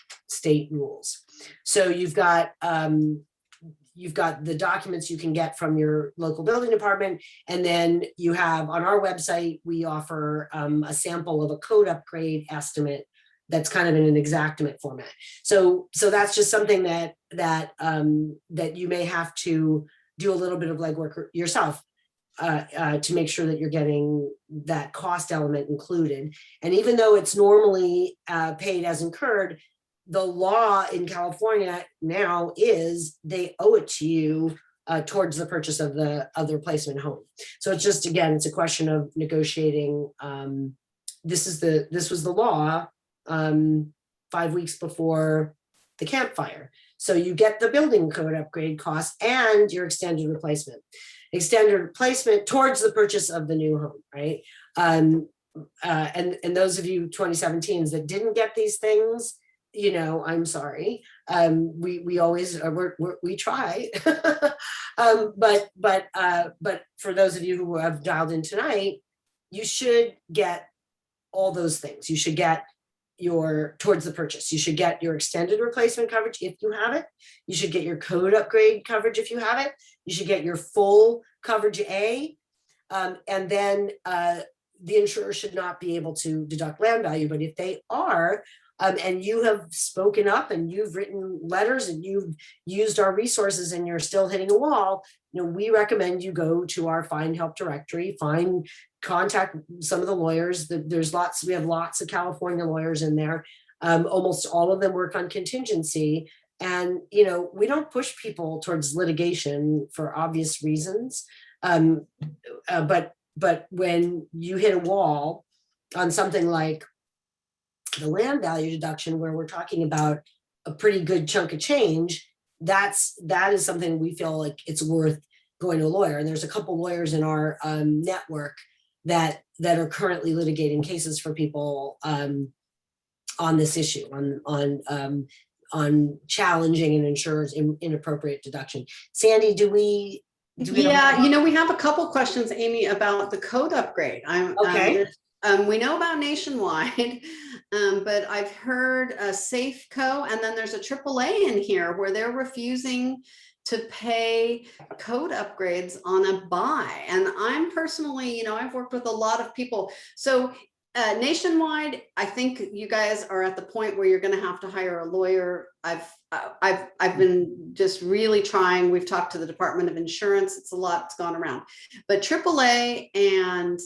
rules. So you've got the documents you can get from your local building department. And then you have on our website, we offer a sample of a code upgrade estimate that's kind of in an exactment format. So that's just something that you may have to do a little bit of legwork yourself to make sure that you're getting that cost element included. And even though it's normally paid as incurred, the law in California now is they owe it to you towards the purchase of the replacement home. So it's just, again, it's a question of negotiating. This was the law 5 weeks before the campfire. So you get the building code upgrade costs and your extended replacement towards the purchase of the new home, right? And those of you 2017s that didn't get these things, you know, I'm sorry. We always, we try. But for those of you who have dialed in tonight, you should get all those things. You should get your, towards the purchase, you should get your extended replacement coverage if you have it. You should get your code upgrade coverage if you have it. You should get your full coverage A. And then the insurer should not be able to deduct land value, but if they are, and you have spoken up and you've written letters and you've used our resources and you're still hitting a wall, you know, we recommend you go to our Find Help directory, contact some of the lawyers. There's lots, we have lots of California lawyers in there. Almost all of them work on contingency. And, you know, we don't push people towards litigation for obvious reasons. But when you hit a wall on something like the land value deduction, where we're talking about a pretty good chunk of change, that is something we feel like it's worth going to a lawyer. And there's a couple lawyers in our network that are currently litigating cases for people on this issue, on challenging an insurer's inappropriate deduction. Sandy, do we Yeah, you know, we have a couple questions, Amy, about the code upgrade. Okay. We know about Nationwide, but I've heard Safeco, and then there's a AAA in here where they're refusing to pay code upgrades on a buy. And I'm personally, you know, I've worked with a lot of people. So Nationwide, I think you guys are at the point where you're going to have to hire a lawyer. I've been just really trying. We've talked to the Department of Insurance. It's a lot that's gone around, but AAA and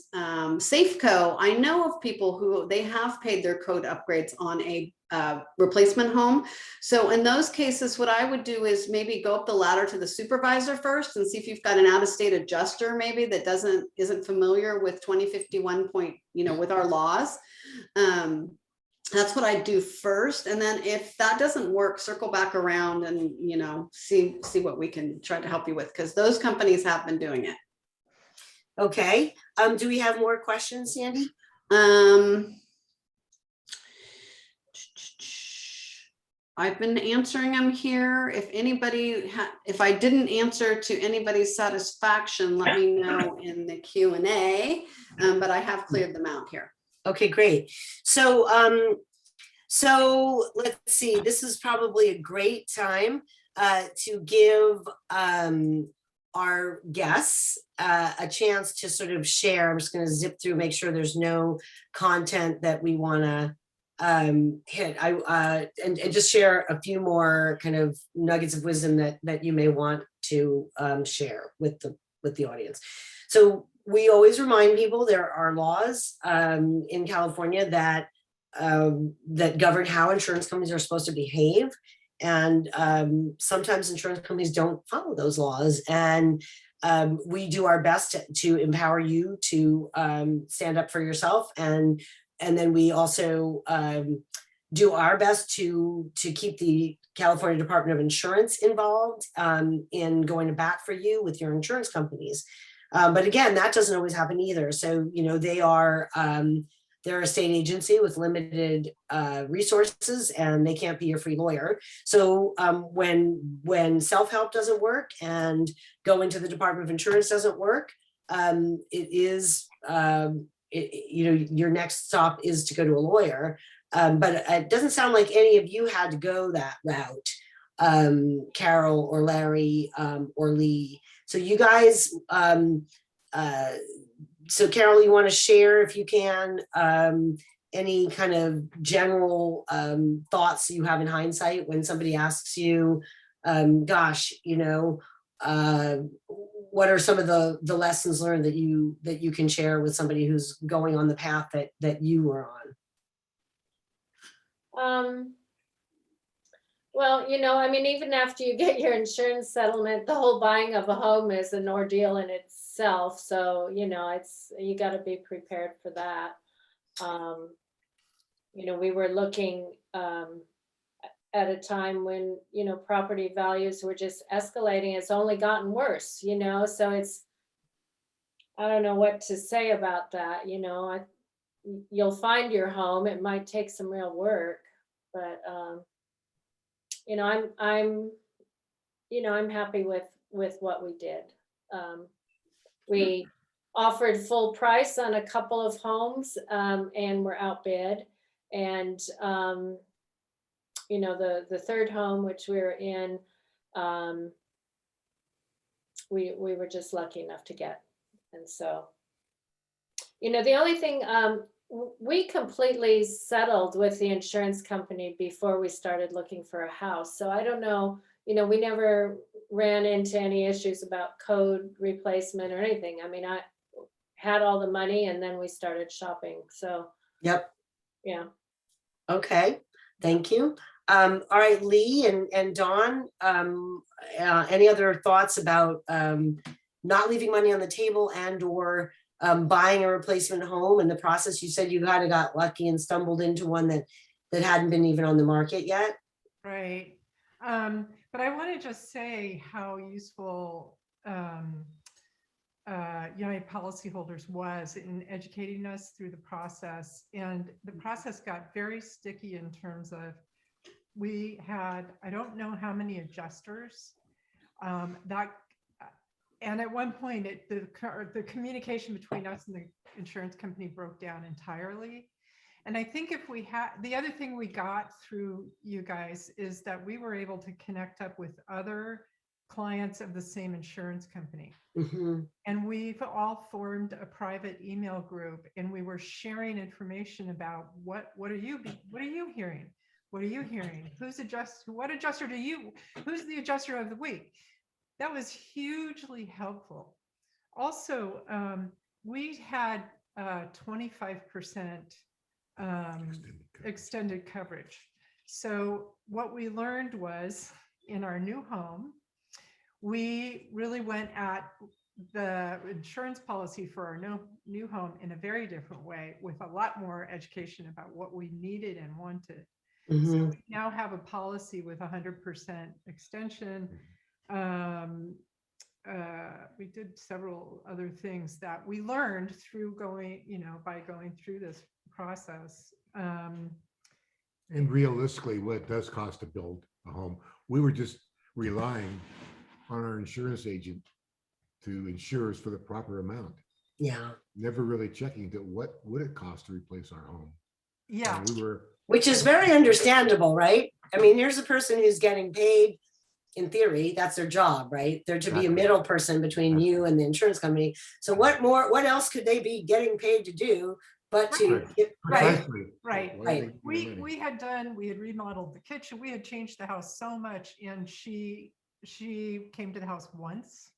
Safeco, I know of people who they have paid their code upgrades on a replacement home. So in those cases, what I would do is maybe go up the ladder to the supervisor first and see if you've got an out-of-state adjuster maybe that isn't familiar with 2051 point, you know, with our laws. That's what I do first. And then if that doesn't work, circle back around and, you know, see what we can try to help you with, because those companies have been doing it. Okay. Do we have more questions, Sandy? I've been answering them here. If anybody, if I didn't answer to anybody's satisfaction, let me know in the Q&A, but I have cleared them out here. Okay, great. So, so let's see, this is probably a great time to give our guests a chance to sort of share. I'm just going to zip through, make sure there's no content that we want to hit. And just share a few more kind of nuggets of wisdom that you may want to share with the audience. So we always remind people there are laws in California that govern how insurance companies are supposed to behave. And sometimes insurance companies don't follow those laws. And we do our best to empower you to stand up for yourself. And then we also do our best to keep the California Department of Insurance involved in going to bat for you with your insurance companies. But again, that doesn't always happen either. So, you know, they're a state agency with limited resources, and they can't be your free lawyer. So when self-help doesn't work and going to the Department of Insurance doesn't work, it is, you know, your next stop is to go to a lawyer. But it doesn't sound like any of you had to go that route, Carol or Larry or Lee. So you guys, so Carol, you want to share, if you can, any kind of general thoughts you have in hindsight when somebody asks you, gosh, you know, what are some of the lessons learned that you can share with somebody who's going on the path that you were on? Well, you know, I mean, even after you get your insurance settlement, the whole buying of a home is an ordeal in itself. So, you know, you got to be prepared for that. You know, we were looking at a time when, you know, property values were just escalating. It's only gotten worse, you know, so I don't know what to say about that. You know, you'll find your home. It might take some real work. But, you know, I'm happy with what we did. We offered full price on a couple of homes, and were outbid. And, you know, the third home, which we were in, we were just lucky enough to get. And so, you know, the only thing, we completely settled with the insurance company before we started looking for a house. So I don't know, you know, we never ran into any issues about code replacement or anything. I mean, I had all the money and then we started shopping. So, Yep. yeah. Okay, thank you. All right, Lee and Dawn, any other thoughts about not leaving money on the table and or buying a replacement home in the process? You said you kind of got lucky and stumbled into one that hadn't been even on the market yet. Right. But I want to just say how useful United Policyholders was in educating us through the process. And the process got very sticky in terms of, we had, I don't know how many adjusters and at one point the communication between us and the insurance company broke down entirely. And I think if we had, the other thing we got through you guys is that we were able to connect up with other clients of the same insurance company. Mm-hmm. And we've all formed a private email group, and we were sharing information about what are you hearing? What are you hearing? Who's what adjuster who's the adjuster of the week? That was hugely helpful. Also, we had 25% extended coverage. So what we learned was, in our new home, we really went at the insurance policy for our new home in a very different way, with a lot more education about what we needed and wanted. Mm-hmm. So we now have a policy with 100% extension. We did several other things that we learned through by going through this process. And realistically, what it does cost to build a home, we were just relying on our insurance agent to insure us for the proper amount. Yeah. Never really checking that what would it cost to replace our home. Yeah. And we were, Which is very understandable, right? I mean, here's a person who's getting paid. In theory, that's their job, right? They're to be a Exactly. middle person between you and the insurance company. So what else could they be getting paid to do but to get, right? precisely. Right. Why are they We giving money? we had remodeled the kitchen. We had changed the house so much, and she came to the house once,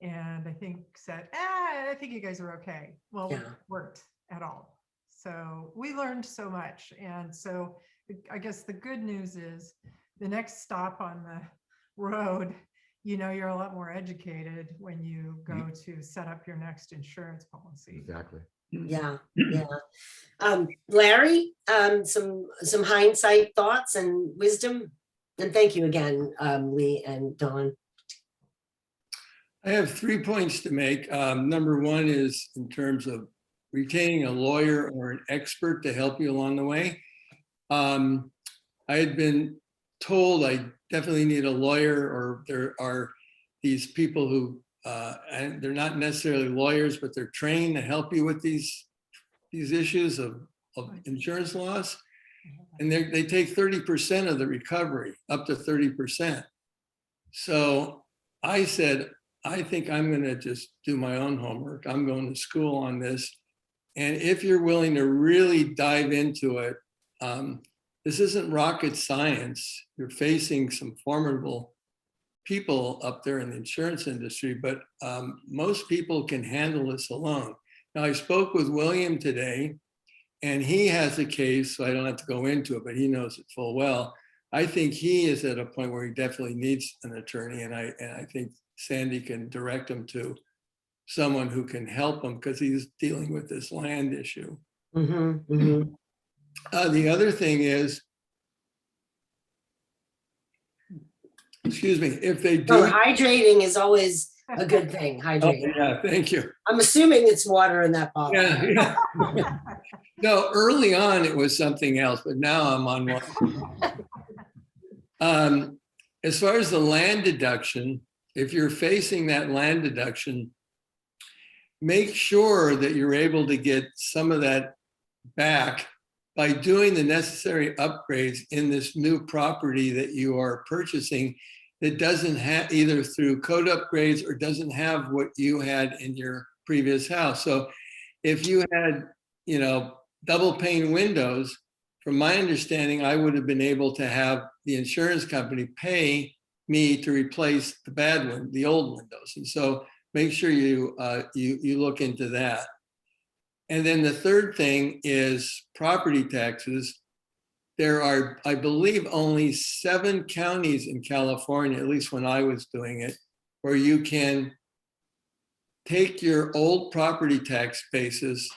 and I think said, I think you guys are okay. Well, Yeah. it worked at all. So we learned so much. And so I guess the good news is the next stop on the road, you're a lot more educated when you go to set up your next insurance policy. Exactly. Yeah, yeah. Larry, some hindsight thoughts and wisdom, and thank you again, Lee and Dawn. I have 3 points to make. Number one is in terms of retaining a lawyer or an expert to help you along the way. I had been told I definitely need a lawyer, or there are these people who, and they're not necessarily lawyers, but they're trained to help you with these issues of insurance loss. And they take 30% of the recovery, up to 30%. So I said, I think I'm going to just do my own homework. I'm going to school on this. And if you're willing to really dive into it, this isn't rocket science. You're facing some formidable people up there in the insurance industry, but most people can handle this alone. Now, I spoke with William today, and he has a case, so I don't have to go into it, but he knows it full well. I think he is at a point where he definitely needs an attorney, and I think Sandy can direct him to someone who can help him, because he's dealing with this land issue. Mm-hmm, mm-hmm. The other thing is, excuse me, if they do, hydrating is always a good thing, Oh, hydrate. yeah, thank you. I'm assuming it's water in that bottle. Yeah, yeah. No, early on it was something else, but now I'm on one. As far as the land deduction, if you're facing that land deduction, make sure that you're able to get some of that back by doing the necessary upgrades in this new property that you are purchasing that doesn't have either through code upgrades or doesn't have what you had in your previous house. So if you had, double pane windows, from my understanding, I would have been able to have the insurance company pay me to replace the bad one, the old windows. And so make sure you look into that. And then the third thing is property taxes. There are, I believe, only 7 counties in California, at least when I was doing it, where you can take your old property tax basis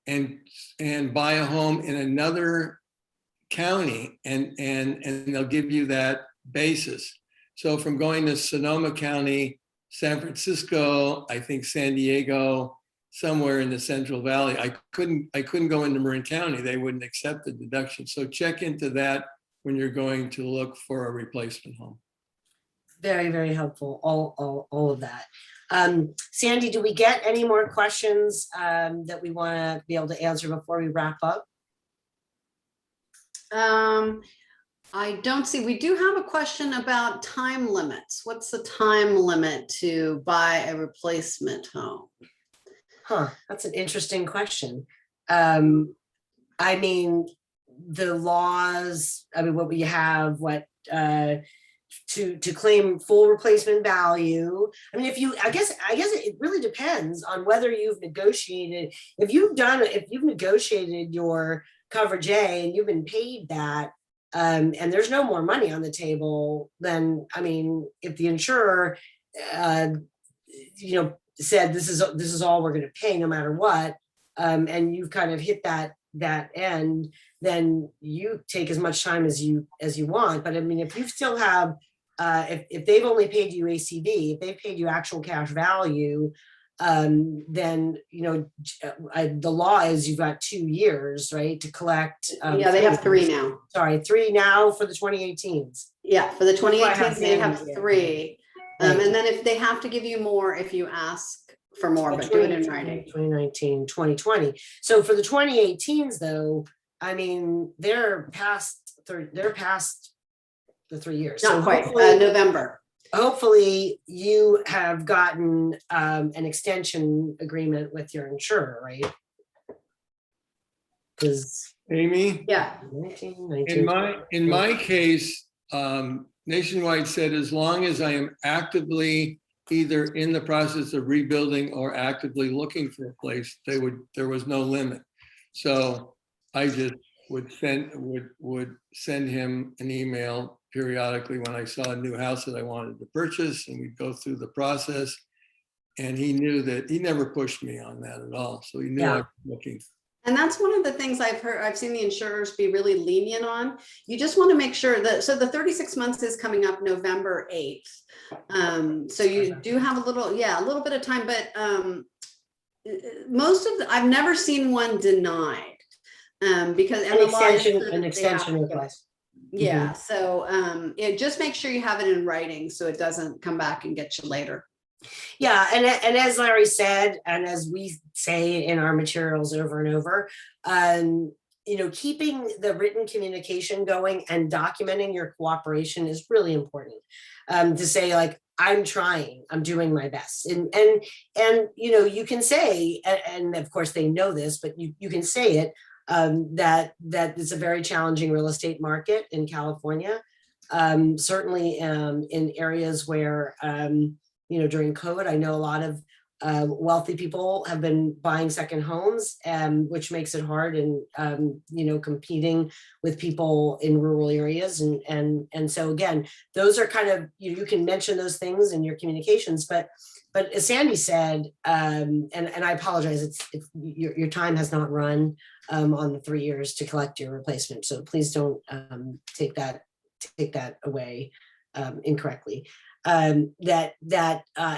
and buy a home in another county and they'll give you that basis. So from going to Sonoma County, San Francisco, I think San Diego, somewhere in the Central Valley, I couldn't go into Marin County. They wouldn't accept the deduction. So check into that when you're going to look for a replacement home. Very, very helpful, all of that. Sandy, do we get any more questions that we want to be able to answer before we wrap up? I don't see, we do have a question about time limits. What's the time limit to buy a replacement home? Huh, that's an interesting question. I mean, the laws, what we have, to claim full replacement value. I mean, I guess it really depends on whether you've negotiated, if you've negotiated your coverage A and you've been paid that, and there's no more money on the table, then, I mean, if the insurer, said this is all we're going to pay no matter what, and you've kind of hit that end, then you take as much time as you want. But I mean, if you still have, if they've only paid you ACV, if they've paid you actual cash value, then the law is you've got 2 years, right, to collect. Yeah, they have 3 now. Sorry, 3 now for the 2018s. Yeah, for the That's why I have 2018s, they have Sandy here. 3. Right. And then if they have to give you more, if you ask for more, but do it in writing. 2019, 2020. So for the 2018s though, I mean, they're past the 3 years. Not So quite, hopefully- November. Hopefully you have gotten an extension agreement with your insurer, right? Because Amy? Yeah, 19, In my case, Nationwide said, as long as I am actively either in the process of rebuilding or actively looking for a place, there was no limit. So I just would send him an email periodically when I saw a new house that I wanted to purchase, and we'd go through the process. And he knew that he never pushed me on that at all. So he knew I was looking. and that's one of the things I've seen the insurers be really lenient on. You just want to make sure that, so the 36 months is coming up November 8th. So you do have a little bit of time, but I've never seen one denied. Because an extension request. Yeah, so just make sure you have it in writing so it doesn't come back and get you later. Yeah, and as Larry said, and as we say in our materials over and over, keeping the written communication going and documenting your cooperation is really important. To say, like, I'm trying, I'm doing my best, and you can say, and of course they know this, but you can say it, that it's a very challenging real estate market in California, certainly in areas where during COVID, I know a lot of wealthy people have been buying second homes, which makes it hard and competing with people in rural areas, and so again, those are kind of, you can mention those things in your communications, but as Sandy said, and I apologize, it's your time has not run on the 3 years to collect your replacement, so please don't take that away incorrectly.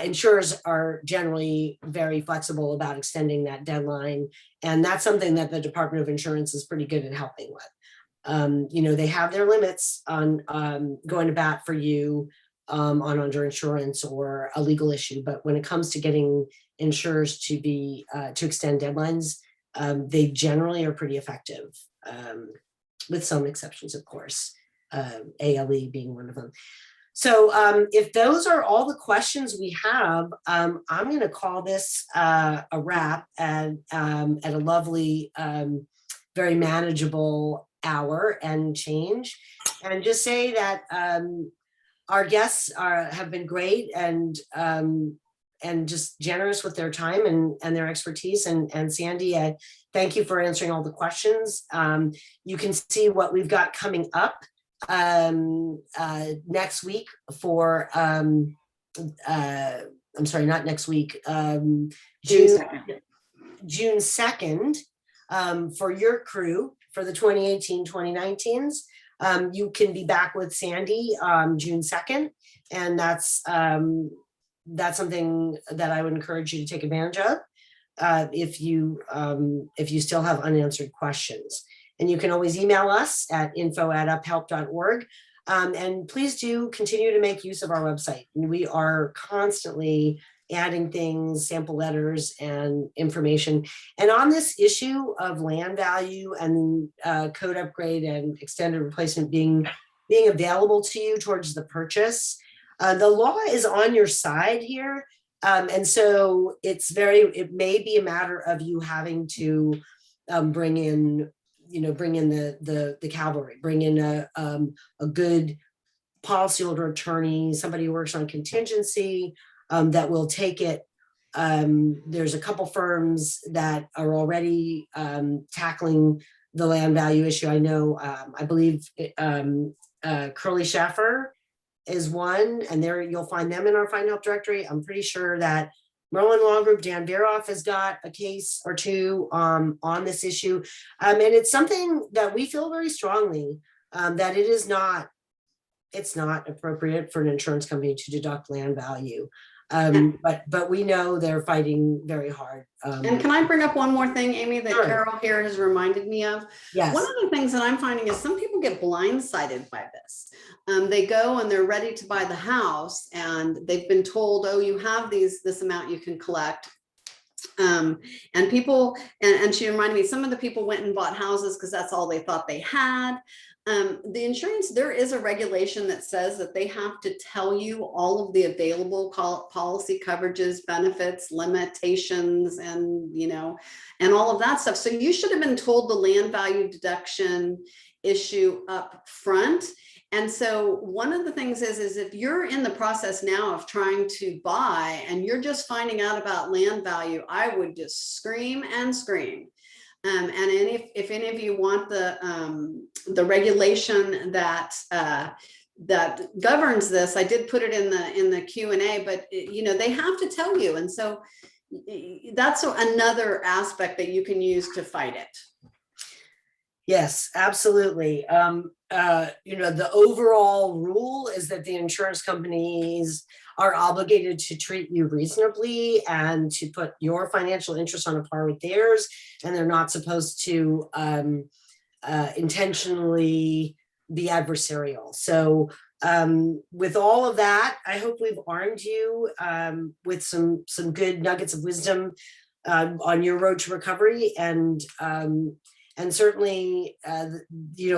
insurers are generally very flexible about extending that deadline. And that's something that the Department of Insurance is pretty good at helping with. They have their limits on going to bat for you on underinsurance or a legal issue. But when it comes to getting insurers to extend deadlines, they generally are pretty effective, with some exceptions, of course, ALE being one of them. So if those are all the questions we have, I'm going to call this a wrap at a lovely, very manageable hour and change, and just say that our guests have been great and just generous with their time and their expertise. And Sandy, thank you for answering all the questions. You can see what we've got coming up next week for I'm sorry, not next week, June 2nd, for your crew for the 2018-2019s. You can be back with Sandy June 2nd, and that's something that I would encourage you to take advantage of if you still have unanswered questions. And you can always email us at info@uphelp.org. And please do continue to make use of our website. We are constantly adding things, sample letters and information. And on this issue of land value and code upgrade and extended replacement being available to you towards the purchase, the law is on your side here. And so it may be a matter of you having to bring in the cavalry, bring in a good policyholder attorney, somebody who works on contingency that will take it. There's a couple firms that are already tackling the land value issue. I know, I believe Curly Schaffer is one, and there you'll find them in our Find Help directory. I'm pretty sure that Merlin Law Group, Dan Veroff has got a case or two on this issue. And it's something that we feel very strongly that it's not appropriate for an insurance company to deduct land value. But we know they're fighting very hard. And can I bring up one more thing, Amy, that Sure. Carol here has reminded me of? Yes. One of the things that I'm finding is some people get blindsided by this. They go and they're ready to buy the house and they've been told, oh, you have this amount you can collect. And people, and she reminded me, some of the people went and bought houses because that's all they thought they had. The insurance, there is a regulation that says that they have to tell you all of the available policy coverages, benefits, limitations, and and all of that stuff. So you should have been told the land value deduction issue up front. And so one of the things is if you're in the process now of trying to buy and you're just finding out about land value, I would just scream and scream. And if any of you want the regulation that governs this, I did put it in the Q&A, but they have to tell you, and so that's another aspect that you can use to fight it. Yes, absolutely. The overall rule is that the insurance companies are obligated to treat you reasonably and to put your financial interests on a par with theirs, and they're not supposed to intentionally be adversarial. So with all of that, I hope we've armed you with some good nuggets of wisdom on your road to recovery. And certainly,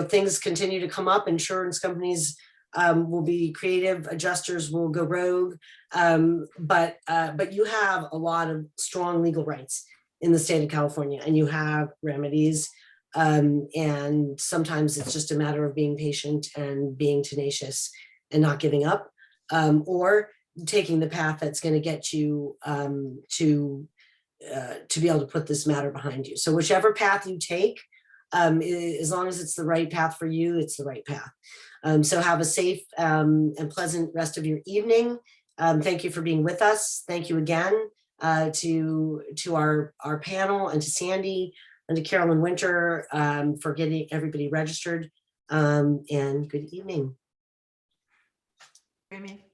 things continue to come up. Insurance companies will be creative, adjusters will go rogue, but you have a lot of strong legal rights in the state of California, and you have remedies. And sometimes it's just a matter of being patient and being tenacious and not giving up, or taking the path that's going to get you to be able to put this matter behind you. So whichever path you take, as long as it's the right path for you, it's the right path. So have a safe and pleasant rest of your evening. Thank you for being with us. Thank you again to our panel, and to Sandy and to Carolyn Winter for getting everybody registered. And good evening. Amy.